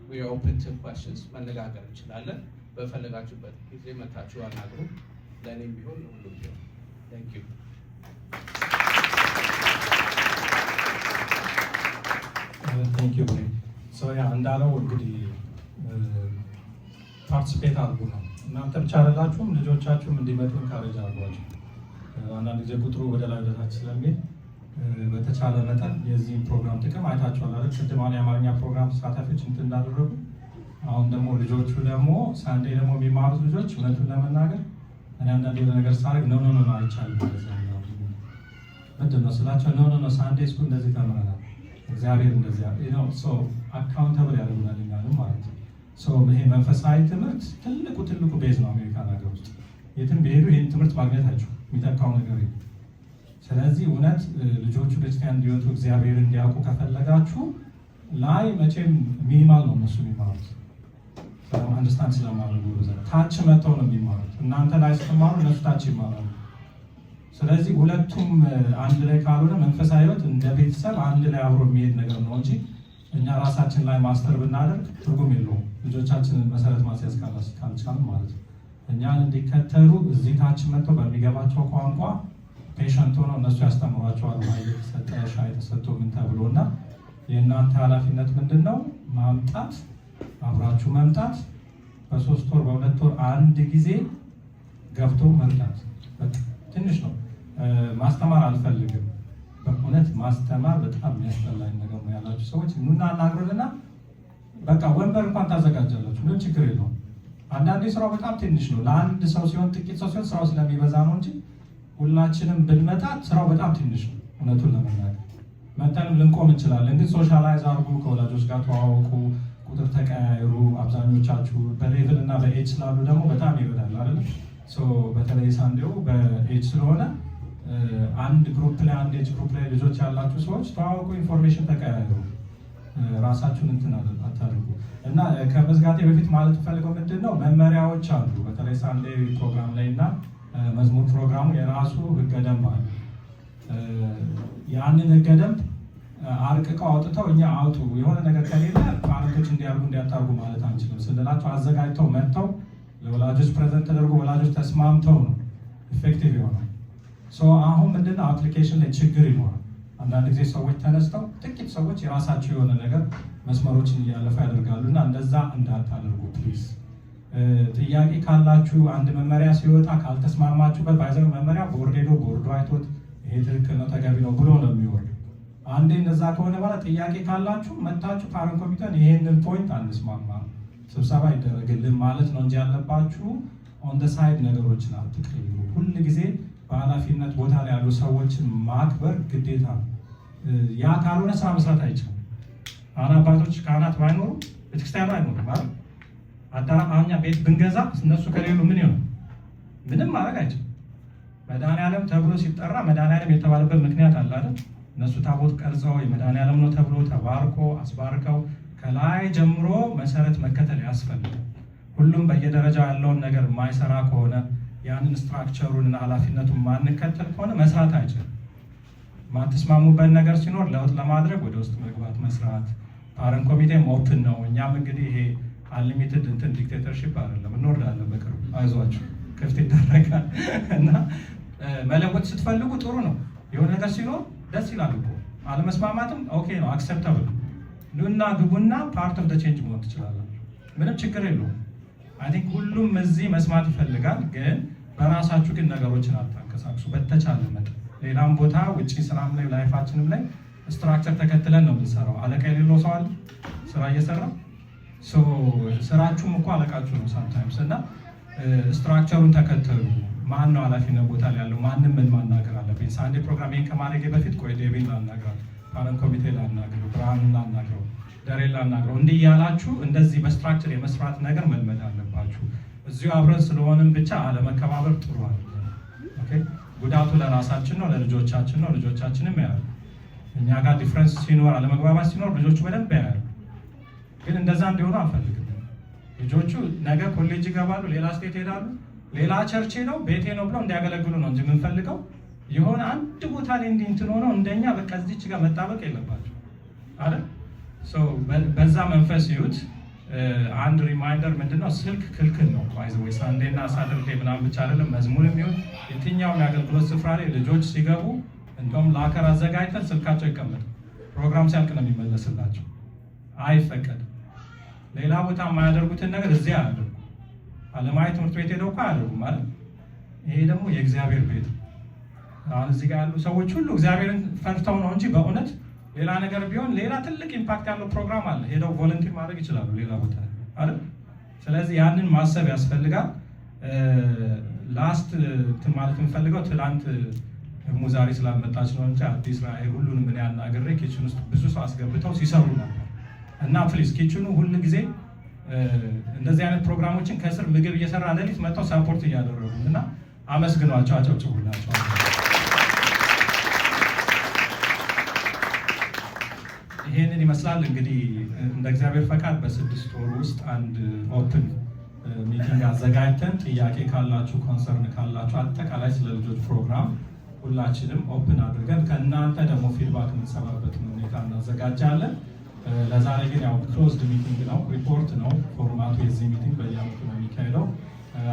we are open to questions መነጋገር እንችላለን። በፈለጋችሁበት ጊዜ መታችሁ አናግሩ። ለእኔም ቢሆን ሁሉም ቢሆን thank you። ቴንክ ዩ ሶ ያ እንዳለው እንግዲህ ፓርቲሲፔት አድርጉ ነው። እናንተ ብቻ አይደላችሁም፣ ልጆቻችሁም እንዲመጡ ካሬጅ አድርጓቸው። አንዳንድ ጊዜ ቁጥሩ ወደ ላይ ወደታች ስለሚል በተቻለ መጠን የዚህን ፕሮግራም ጥቅም አይታችኋል አይደል? ቅድም የአማርኛ ፕሮግራም ተሳታፊዎች እንትን እንዳደረጉ አሁን ደግሞ ልጆቹ ደግሞ ሳንዴ ደግሞ የሚማሩት ልጆች እውነቱን ለመናገር እኔ አንዳንድ የሆነ ነገር ሳደርግ ኖ አይቻልም ማለት ነው። ምንድን ነው ስላቸው ኖ ሳንዴ ስኩል እንደዚህ ተምረናል፣ እግዚአብሔር እንደዚህ ነው ሶ አካውንተብል ያደርጉናል እኛንም ማለት ነው። ይሄ መንፈሳዊ ትምህርት ትልቁ ቤዝ ነው። አሜሪካን ሀገር ውስጥ የትም ቢሄዱ ይህን ትምህርት ማግኘታቸው የሚጠቃው ነገር የለም። ስለዚህ እውነት ልጆቹ ቤተክርስቲያን እንዲወጡ እግዚአብሔር እንዲያውቁ ከፈለጋችሁ ላይ መቼም ሚኒማል ነው እነሱ የሚማሩት አንደርስታንድ ስለማድረጉ ታች መጥተው ነው የሚማሩት። እናንተ ላይ ስትማሩ እነሱ ታች ይማራሉ። ስለዚህ ሁለቱም አንድ ላይ ካልሆነ መንፈሳዊ ህይወት እንደ ቤተሰብ አንድ ላይ አብሮ የሚሄድ ነገር ነው እንጂ እኛ ራሳችን ላይ ማስተር ብናደርግ ትርጉም የለውም። ልጆቻችንን መሰረት ማስያዝ ካልቻልን ማለት ነው። እኛን እንዲከተሉ እዚህ ታች መጥተው በሚገባቸው ቋንቋ ፔሸንት ሆነው እነሱ ያስተምሯቸዋል። የተሰጠ ሻይ ተሰጥቶ ምን ተብሎ እና የእናንተ ኃላፊነት ምንድን ነው? ማምጣት፣ አብራችሁ መምጣት፣ በ3 ወር በ2 ወር አንድ ጊዜ ገብቶ መምጣት። ትንሽ ነው ማስተማር አልፈልግም። በእውነት ማስተማር በጣም የሚያስጠላኝ ነገር ነው ያላችሁ ሰዎች ኑና እናግሩልና በቃ ወንበር እንኳን ታዘጋጃላችሁ፣ ምንም ችግር የለውም። አንዳንዴ ስራው በጣም ትንሽ ነው። ለአንድ ሰው ሲሆን ጥቂት ሰው ሲሆን ስራው ስለሚበዛ ነው እንጂ ሁላችንም ብንመጣ ስራው በጣም ትንሽ ነው። እውነቱን ለመናገር መጠንም ልንቆም እንችላለን፣ ግን ሶሻላይዝ አድርጉ፣ ከወላጆች ጋር ተዋወቁ፣ ቁጥር ተቀያየሩ። አብዛኞቻችሁ በሌቭል እና በኤጅ ስላሉ ደግሞ በጣም ይረዳል አይደል? በተለይ ሳንዴው በኤጅ ስለሆነ አንድ ግሩፕ ላይ አንድ ኤጅ ግሩፕ ላይ ልጆች ያላችሁ ሰዎች ተዋወቁ፣ ኢንፎርሜሽን ተቀያየሩ፣ ራሳችሁን እንትን አታድርጉ። እና ከመዝጋቴ በፊት ማለት ፈልገው ምንድን ነው መመሪያዎች አሉ። በተለይ ሳንዴ ፕሮግራም ላይ እና መዝሙር ፕሮግራሙ የራሱ ህገ ደንብ አለ። ያንን ህገ ደንብ አርቅቀው አውጥተው እኛ አውጡ የሆነ ነገር ከሌለ ፓረንቶች እንዲያርጉ እንዲያታርጉ ማለት አንችልም ስንላቸው አዘጋጅተው መጥተው ለወላጆች ፕሬዘንት ተደርጎ ወላጆች ተስማምተው ነው ኢፌክቲቭ የሆነው። አሁን ምንድነው አፕሊኬሽን ላይ ችግር ይኖራል። አንዳንድ ጊዜ ሰዎች ተነስተው ጥቂት ሰዎች የራሳቸው የሆነ ነገር መስመሮችን እያለፉ ያደርጋሉ እና እንደዛ እንዳታደርጉ ፕሊዝ። ጥያቄ ካላችሁ አንድ መመሪያ ሲወጣ ካልተስማማችሁበት ባይዘው መመሪያ ቦርድ ሄዶ ቦርዱ አይቶት ይሄ ትክክል ነው ተገቢ ነው ብሎ ነው የሚወርድ። አንዴ እንደዛ ከሆነ በኋላ ጥያቄ ካላችሁ መታችሁ ፓረንት ኮሚቴን ይሄንን ፖይንት አንስማማ ስብሰባ ይደረግልን ማለት ነው እንጂ ያለባችሁ ኦን ደ ሳይድ ነገሮችን አትቀይሩ። ሁል ጊዜ በኃላፊነት ቦታ ላይ ያሉ ሰዎችን ማክበር ግዴታ ነው። ያ ካልሆነ ስራ መስራት አይቻልም። አሁን አባቶች ካህናት ባይኖሩ ቤተክርስቲያኑ አይኖርም ማለት አሁን ቤት ብንገዛ እነሱ ከሌሉ ምን ይሆናል? ምንም ማድረግ አይችልም። መድኃኔዓለም ተብሎ ሲጠራ መድኃኔዓለም የተባለበት ምክንያት አለ አይደል? እነሱ ታቦት ቀርጸው የመድኃኔዓለም ነው ተብሎ ተባርኮ አስባርከው ከላይ ጀምሮ መሰረት መከተል ያስፈልጋል። ሁሉም በየደረጃው ያለውን ነገር የማይሰራ ከሆነ ያንን ስትራክቸሩን እና ኃላፊነቱን ማንከተል ከሆነ መስራት አይችልም። ማትስማሙበት ነገር ሲኖር ለውጥ ለማድረግ ወደ ውስጥ መግባት መስራት። ፓረንት ኮሚቴም ኦፕን ነው። እኛም እንግዲህ ይሄ አንሊሚትድ እንትን ዲክቴተርሺፕ አይደለም፣ እንወርዳለን በቅርቡ አይዟችሁ፣ ክፍት ይደረጋል እና መለወጥ ስትፈልጉ ጥሩ ነው። የሆነ ነገር ሲኖር ደስ ይላል እኮ አለመስማማትም ኦኬ ነው፣ አክሰፕተብል ኑና ግቡና ፓርት ኦፍ ደ ቼንጅ መሆን ትችላላችሁ። ምንም ችግር የለውም። አይ ቲንክ ሁሉም እዚህ መስማት ይፈልጋል፣ ግን በራሳችሁ ግን ነገሮችን አታንቀሳቅሱ በተቻለ መጠን። ሌላም ቦታ ውጪ ስራም ላይ ላይፋችንም ላይ ስትራክቸር ተከትለን ነው የምንሰራው። አለቃ የሌለው ሰው አለ ስራ እየሰራ ስራችሁም እኮ አለቃችሁ ነው ሳምታይምስ እና ስትራክቸሩን ተከተሉ። ማን ነው ኃላፊነት ቦታ ላይ ያለው? ማንም ምን ማናገር አለብኝ? ሳንዴ ፕሮግራም ይሄን ከማድረጌ በፊት ቆይ ዴቪን ላናግረው፣ ፓረንት ኮሚቴ ላናግረው፣ ብርሃንን ላናግረው፣ ደሬን ላናግረው፣ እንዲህ እያላችሁ እንደዚህ በስትራክቸር የመስራት ነገር መልመድ አለባችሁ። እዚሁ አብረን ስለሆንም ብቻ አለመከባበር ጥሩ አይደለም። ኦኬ፣ ጉዳቱ ለራሳችን ነው፣ ለልጆቻችን ነው። ልጆቻችንም ያያሉ። እኛ ጋር ዲፍረንስ ሲኖር አለመግባባት ሲኖር ልጆቹ በደንብ ያያሉ። ግን እንደዛ እንዲሆኑ አንፈልግም። ልጆቹ ነገ ኮሌጅ ይገባሉ፣ ሌላ ስቴት ይሄዳሉ፣ ሌላ ቸርቼ ነው ቤቴ ነው ብለው እንዲያገለግሉ ነው እንጂ የምንፈልገው የሆነ አንድ ቦታ ላይ እንትን ሆነው እንደኛ በቃ እዚች ጋር መጣበቅ የለባቸው አይደል? በዛ መንፈስ ይዩት። አንድ ሪማይንደር ምንድነው፣ ስልክ ክልክል ነው። ወይ ሳንዴና ሳተርዴ ምናምን ብቻ አይደለም፣ መዝሙርም ይሁን የትኛውም የአገልግሎት ስፍራ ላይ ልጆች ሲገቡ እንደውም ላከር አዘጋጅተን ስልካቸው ይቀመጥ፣ ፕሮግራም ሲያልቅ ነው የሚመለስላቸው። አይፈቀድም። ሌላ ቦታ የማያደርጉትን ነገር እዚያ አያደርጉ። አለማዊ ትምህርት ቤት ሄደው እኮ አያደርጉም ማለት። ይሄ ደግሞ የእግዚአብሔር ቤት። አሁን እዚህ ጋር ያሉ ሰዎች ሁሉ እግዚአብሔርን ፈርተው ነው እንጂ በእውነት ሌላ ነገር ቢሆን ሌላ ትልቅ ኢምፓክት ያለው ፕሮግራም አለ፣ ሄደው ቮለንቲር ማድረግ ይችላሉ ሌላ ቦታ አይደል? ስለዚህ ያንን ማሰብ ያስፈልጋል። ላስት ማለት የምፈልገው ትላንት ደግሞ ዛሬ ስላልመጣች ነው እንጂ አዲስ ራዕይ ሁሉንም ምን ያናገሬ ኪችን ውስጥ ብዙ ሰው አስገብተው ሲሰሩ ነበር እና ፕሊዝ ኪችኑ ሁሉ ጊዜ እንደዚህ አይነት ፕሮግራሞችን ከስር ምግብ እየሰራ ለሊት መጥተው ሳፖርት እያደረጉ እና አመስግኗቸው፣ አጨብጭቡላቸው። ይሄንን ይመስላል እንግዲህ እንደ እግዚአብሔር ፈቃድ በ6 ወር ውስጥ አንድ ኦፕን ሚቲንግ አዘጋጅተን ጥያቄ ካላችሁ ኮንሰርን ካላችሁ አጠቃላይ ስለ ልጆች ፕሮግራም ሁላችንም ኦፕን አድርገን ከእናንተ ደግሞ ፊድባክ የምንሰማበትን ሁኔታ እናዘጋጃለን። ለዛሬ ግን ያው ክሎዝድ ሚቲንግ ነው፣ ሪፖርት ነው ፎርማቱ። የዚህ ሚቲንግ በየዓመቱ ነው የሚካሄደው።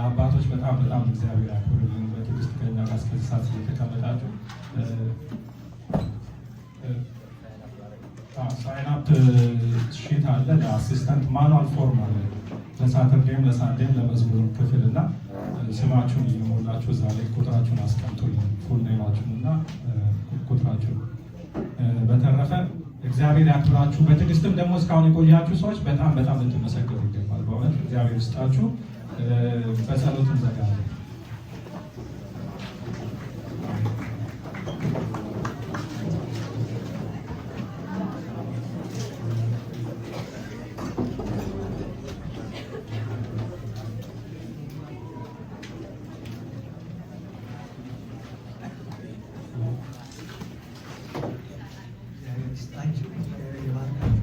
አባቶች በጣም እግዚአብሔር ያክብርልን በትዕግስት ከኛ ጋር እስከዚህ ሰዓት ስለተቀመጣችሁ። ሳይን አፕ ሺት አለ ለአሲስታንት ማኑዋል ፎርም አለ ለሳተርዴም ለሳንዴም ለመዝሙር ክፍል እና ስማችሁን እየሞላችሁ እዛ ላይ ቁጥራችሁን አስቀምጡልን፣ ፉል ኔማችሁን እና ቁጥራችሁን። በተረፈ እግዚአብሔር ያክብራችሁ። በትዕግስትም ደግሞ እስካሁን የቆያችሁ ሰዎች በጣም ልትመሰገኑ ይገባል። በእውነት እግዚአብሔር ይስጣችሁ። በጸሎት እንዘጋለን።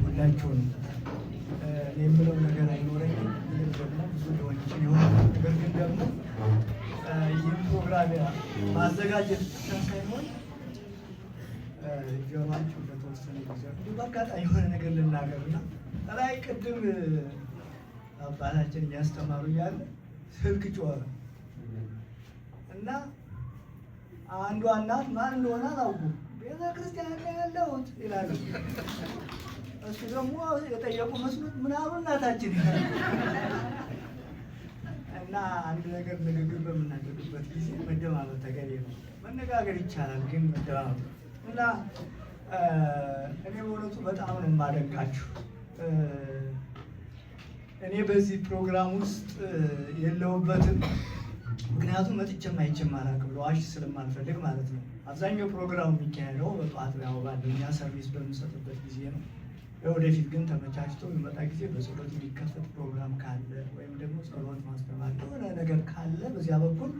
ሁላችሁን የምለው ነገር አይኖረኝም። ብዙ ሊሆን ይችል ይሆናል። ነገር ግን ደግሞ ይህን ፕሮግራም ማዘጋጀት ብቻ ሳይሆን ጆሯችሁ በተወሰነ ጊዜ በአጋጣሚ የሆነ ነገር ልናገርና ከላይ ቅድም አባታችን እያስተማሩ እያለ ስልክ ጮኸ እና አንዷ እናት ማን እንደሆነ አላውቁም ቤተክርስቲያን ላይ ያለሁት ይላሉ። እሱ ደግሞ የጠየቁ መስሎት ምናምን እናታችን እና አንድ ነገር ንግግር በምናደርግበት ጊዜ መደማመጥ ተገቢ ነው። መነጋገር ይቻላል፣ ግን መደማመጥ እና እኔ በእውነቱ በጣም ነው የማደንቃችሁ። እኔ በዚህ ፕሮግራም ውስጥ የለሁበትም፣ ምክንያቱም መጥቼም አይቼም አላውቅም ለዋሽ ስለማልፈልግ ማለት ነው። አብዛኛው ፕሮግራሙ የሚካሄደው በጠዋት ያው ባለኛ ሰርቪስ በምሰጥበት ጊዜ ነው። ለወደፊት ግን ተመቻችቶ የሚመጣ ጊዜ በጸሎት የሚከፈት ፕሮግራም ካለ ወይም ደግሞ ጸሎት ማስተማር የሆነ ነገር ካለ በዚያ በኩል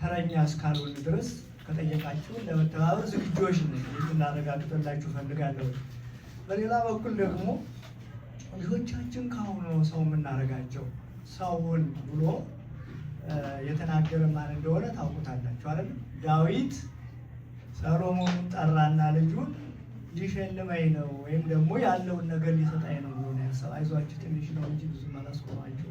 ተረኛ እስካልሆን ድረስ ከጠየቃችሁን ለመተባበር ዝግጆች ነን። ልናረጋግጥላችሁ ፈልጋለሁ። በሌላ በኩል ደግሞ ልጆቻችን ከአሁኑ ነው ሰው የምናደርጋቸው። ሰውን ብሎ የተናገረ ማን እንደሆነ ታውቁታላችሁ አይደል? ዳዊት ሰሎሞንን ጠራና ልጁን ሊሸልመኝ ነው ወይም ደግሞ ያለውን ነገር ሊሰጣኝ ነው ብሎ ነው ያሰበው። አይዟችሁ ትንሽ ነው እንጂ ብዙ አላስቆማችሁ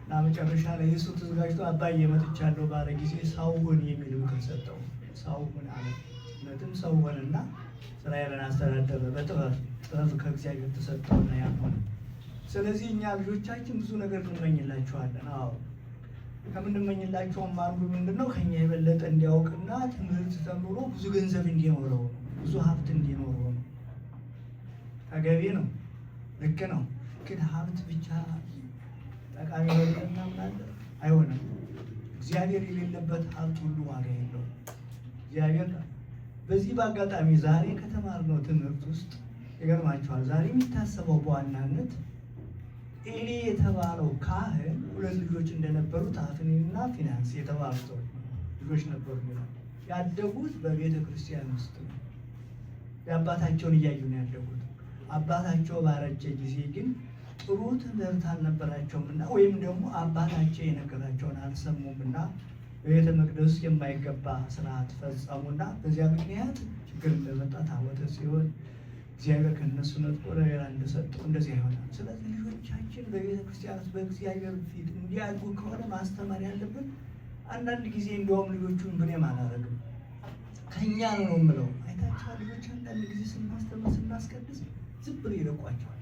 እና መጨረሻ ላይ እሱ ተዘጋጅቶ አባዬ መጥቻለሁ ባለ ጊዜ ሰውን የሚል ምክር ሰጠው። ሰውን አለ። እውነትም ሰው ሆነና እስራኤልን አስተዳደረ በጥበብ ከእግዚአብሔር ተሰጠውና ያሆነ። ስለዚህ እኛ ልጆቻችን ብዙ ነገር እንመኝላቸዋለን። አዎ ከምንመኝላቸውም አንዱ ምንድነው ከኛ የበለጠ እንዲያውቅና ትምህርት ተምሮ ብዙ ገንዘብ እንዲኖረው ነው፣ ብዙ ሀብት እንዲኖረው ነው። ተገቢ ነው፣ ልክ ነው። ግን ሀብት ብቻ ጠቃሚ ነው ብለን እናምናለን? አይሆንም። እግዚአብሔር የሌለበት ሀብት ሁሉ ዋጋ የለውም። እግዚአብሔር በዚህ በአጋጣሚ ዛሬ ከተማርነው ትምህርት ውስጥ ይገርማችኋል፣ ዛሬ የሚታሰበው በዋናነት ኤሊ የተባለው ካህን ሁለት ልጆች እንደነበሩት አፍኒንና ፊናንስ የተባሉ ሰዎች ልጆች ነበሩ ይላል። ያደጉት በቤተ ክርስቲያን ውስጥ ነው። የአባታቸውን እያዩ ነው ያደጉት። አባታቸው ባረጀ ጊዜ ግን ጥሩ ትምህርት አልነበራቸውም እና ወይም ደግሞ አባታቸው የነገራቸውን አልሰሙም እና በቤተ መቅደስ የማይገባ ስርዓት ፈጸሙና በዚያ ምክንያት ችግር እንደመጣ ታወቀ ሲሆን እግዚአብሔር ከነሱ ነጥቆ ለሌላ እንደሰጠው እንደዚህ ይሆናል። ስለዚህ ልጆቻችን በቤተ ክርስቲያን ውስጥ በእግዚአብሔር ፊት እንዲያድጉ ከሆነ ማስተማር ያለብን አንዳንድ ጊዜ እንደውም ልጆቹን ብኔም አላደርግም ከኛ ነው የምለው። አይታችኋል፣ ልጆች አንዳንድ ጊዜ ስናስተምር ስናስቀድስ ዝም ብሎ ይለቋቸዋል፣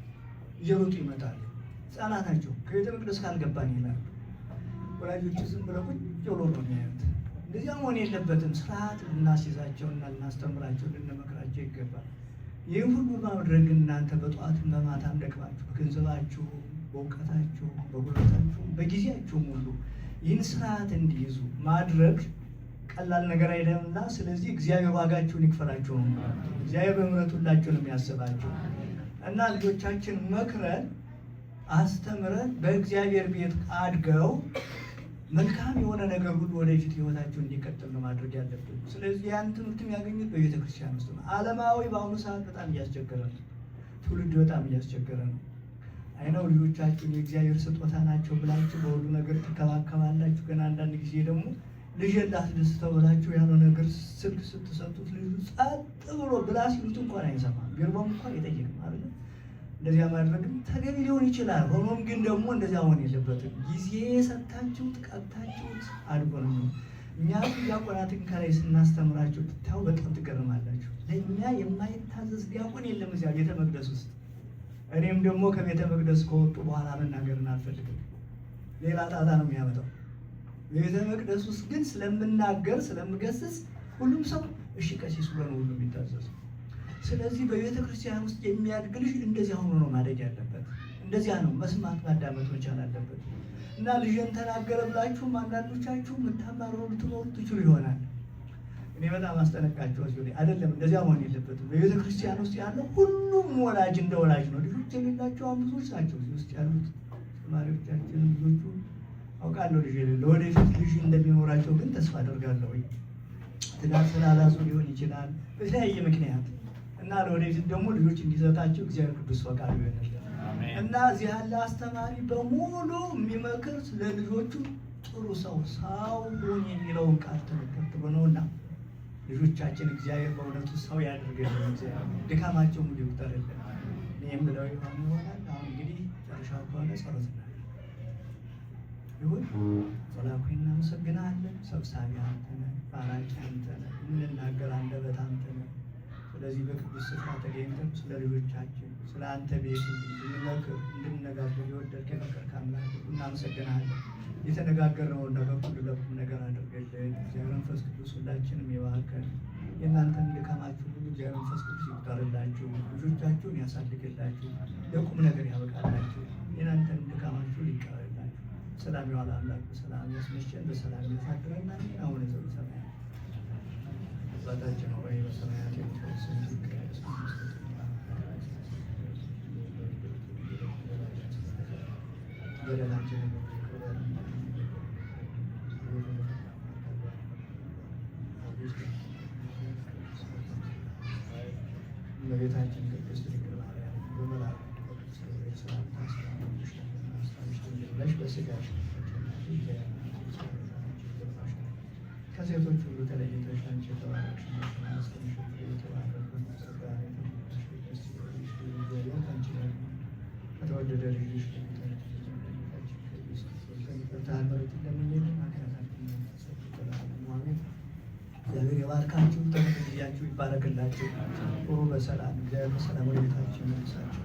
እየሮጡ ይመጣሉ። ህፃናት ናቸው። ከቤተ መቅደስ ካልገባን ይላሉ። ወላጆች ዝም ብለው ቁጭ ብሎ ነው የሚያዩት። እንደዚያ መሆን የለበትም። ስርዓት ልናስይዛቸውና ልናስተምራቸው ልንመክራቸው ይገባል። ይህ ሁሉ ማድረግ እናንተ በጠዋትም በማታም ደክማችሁ በገንዘባችሁ፣ በእውቀታችሁ፣ በጉልበታችሁ፣ በጊዜያችሁም ሁሉ ይህን ስርዓት እንዲይዙ ማድረግ ቀላል ነገር አይደለምና፣ ስለዚህ እግዚአብሔር ዋጋችሁን ይክፈላችሁ ነው። እግዚአብሔር በምሕረቱ ሁላችሁንም ያስባችሁ እና ልጆቻችን መክረን አስተምረን በእግዚአብሔር ቤት አድገው መልካም የሆነ ነገር ሁሉ ወደፊት ህይወታቸው እንዲቀጥል ነው ማድረግ ያለብን። ስለዚህ ያን ትምህርት የሚያገኙት በቤተ ክርስቲያን ውስጥ ነው። ዓለማዊ በአሁኑ ሰዓት በጣም እያስቸገረ ነው። ትውልድ በጣም እያስቸገረ ነው። አይነው ልጆቻችሁን የእግዚአብሔር ስጦታ ናቸው ብላችሁ በሁሉ ነገር ትከባከባላችሁ። ግን አንዳንድ ጊዜ ደግሞ ልጅ ላስደስተው ብላችሁ ያለው ነገር ስልክ ስትሰጡት ልጁ ጸጥ ብሎ ብላ ሲሉት እንኳን አይሰማም። ቢርባም እንኳን አይጠይቅም አይደል? እንደዚያ ማድረግም ተገቢ ሊሆን ይችላል። ሆኖም ግን ደግሞ እንደዚያ መሆን የለበትም። ጊዜ ሰጥታችሁት ቀጥታችሁት አድጎ ነው። እኛ ዲያቆናትን ከላይ ስናስተምራቸው ብታዩ በጣም ትገርማላችሁ። ለእኛ የማይታዘዝ ዲያቆን የለም እዚያ ቤተ መቅደስ ውስጥ። እኔም ደግሞ ከቤተ መቅደስ ከወጡ በኋላ መናገርን አልፈልግም። ሌላ ጣጣ ነው የሚያመጣው። ቤተ መቅደስ ውስጥ ግን ስለምናገር ስለምገስጽ ሁሉም ሰው እሺ ቀሲስ ብሎ ነው ሁሉ የሚታዘዝ። ስለዚህ በቤተ ክርስቲያን ውስጥ የሚያድግ ልጅ እንደዚያ ሆኖ ነው ማደግ ያለበት። እንደዚያ ነው መስማት ማዳመጥ መቻል አለበት። እና ልጅን ተናገረ ብላችሁም አንዳንዶቻችሁ የምታማሩ ልትኖሩ ትችሉ ይሆናል። እኔ በጣም አስጠነቅቃቸው አይደለም፣ እንደዚያ መሆን የለበትም። በቤተ ክርስቲያን ውስጥ ያለው ሁሉም ወላጅ እንደ ወላጅ ነው። ልጆች የሌላቸው ብዙዎች ናቸው እዚህ ውስጥ ያሉት ተማሪዎቻችን ልጆቹ አውቃለሁ። ልጅ የሌለ ወደፊት ልጅ እንደሚኖራቸው ግን ተስፋ አደርጋለሁ። ትዳር ስላላዙ ሊሆን ይችላል በተለያየ ምክንያት እና ለወደፊት ደግሞ ልጆች እንዲሰጣቸው እግዚአብሔር ቅዱስ ፈቃዱ ይሆናል። እና እዚህ ያለ አስተማሪ በሙሉ የሚመክር ለልጆቹ ጥሩ ሰው ሁን የሚለውን ቃል ተመልክቶ ነውና ልጆቻችን እግዚአብሔር በእውነቱ ሰው ያድርገን። እግዚአብሔር ድካማቸው ሙሉ ይቁጠርልን። እኔም ብለው ይሆናል። አሁን እንግዲህ ጨርሻው ከሆነ ጸሎት ይሁን። ጸላኩ እናመሰግናለን። ሰብሳቢ አንተ ነህ፣ ባራኪ አንተ ነህ፣ የምንናገር አንደበት አንተ ነህ። ስለዚህ በቅዱስ ስፍራ ተገኝተን ስለ ልጆቻችን ስለ አንተ ቤት እንድንመክር እንድንነጋገር የወደድክ የመከርክ አምላክ እናመሰግናለን። የተነጋገርነውን ነገር ሁሉ ለቁም ነገር አድርገልን። እግዚአብሔር መንፈስ ቅዱስ ሁላችንም የባርከን። የእናንተን ድካማችሁ ሁሉ እግዚአብሔር መንፈስ ቅዱስ ይቁጠርላችሁ፣ ልጆቻችሁን ያሳድግላችሁ፣ ለቁም ነገር ያበቃላችሁ። የእናንተን ድካማችሁ ሊቀበልላችሁ። ሰላም የዋለ አምላክ በሰላም ያስመሸን፣ በሰላም ያሳድረና አሁን ዘሩ ሰማያት አባታችን ሆይ በሰማያት የምትኖር ስምህ ይቀደስ፣ በደላችንን እመቤታችን ቅድስት ድንግል ማርያም በመልአኩ ቅዱስ ገብርኤል ሰላምታ ሰላምልሽ ብለሽ በሥጋሽ ከሴቶች ሁሉ ተለይተሽ አንቺ የተባረክሽ ነሽ፣ የማኅፀንሽ ፍሬ የተባረከ ነው። ጸጋን የተሞላሽ ቅድስት ሆይ እግዚአብሔር ከአንቺ ጋር ነው። ከተወደደ ልጅሽ ከጌታችን ከኢየሱስ ክርስቶስ ይቅርታን ምሕረት እንደምንልን ኃጢአታችንን ያስተሰርይልን ዘላለሙ አሜን። እግዚአብሔር የባርካችሁ፣ ጊዜያችሁ ይባረክላችሁ። ኑሩ በሰላም። እግዚአብሔር በሰላም ወደ ቤታችሁ ይመልሳችሁ።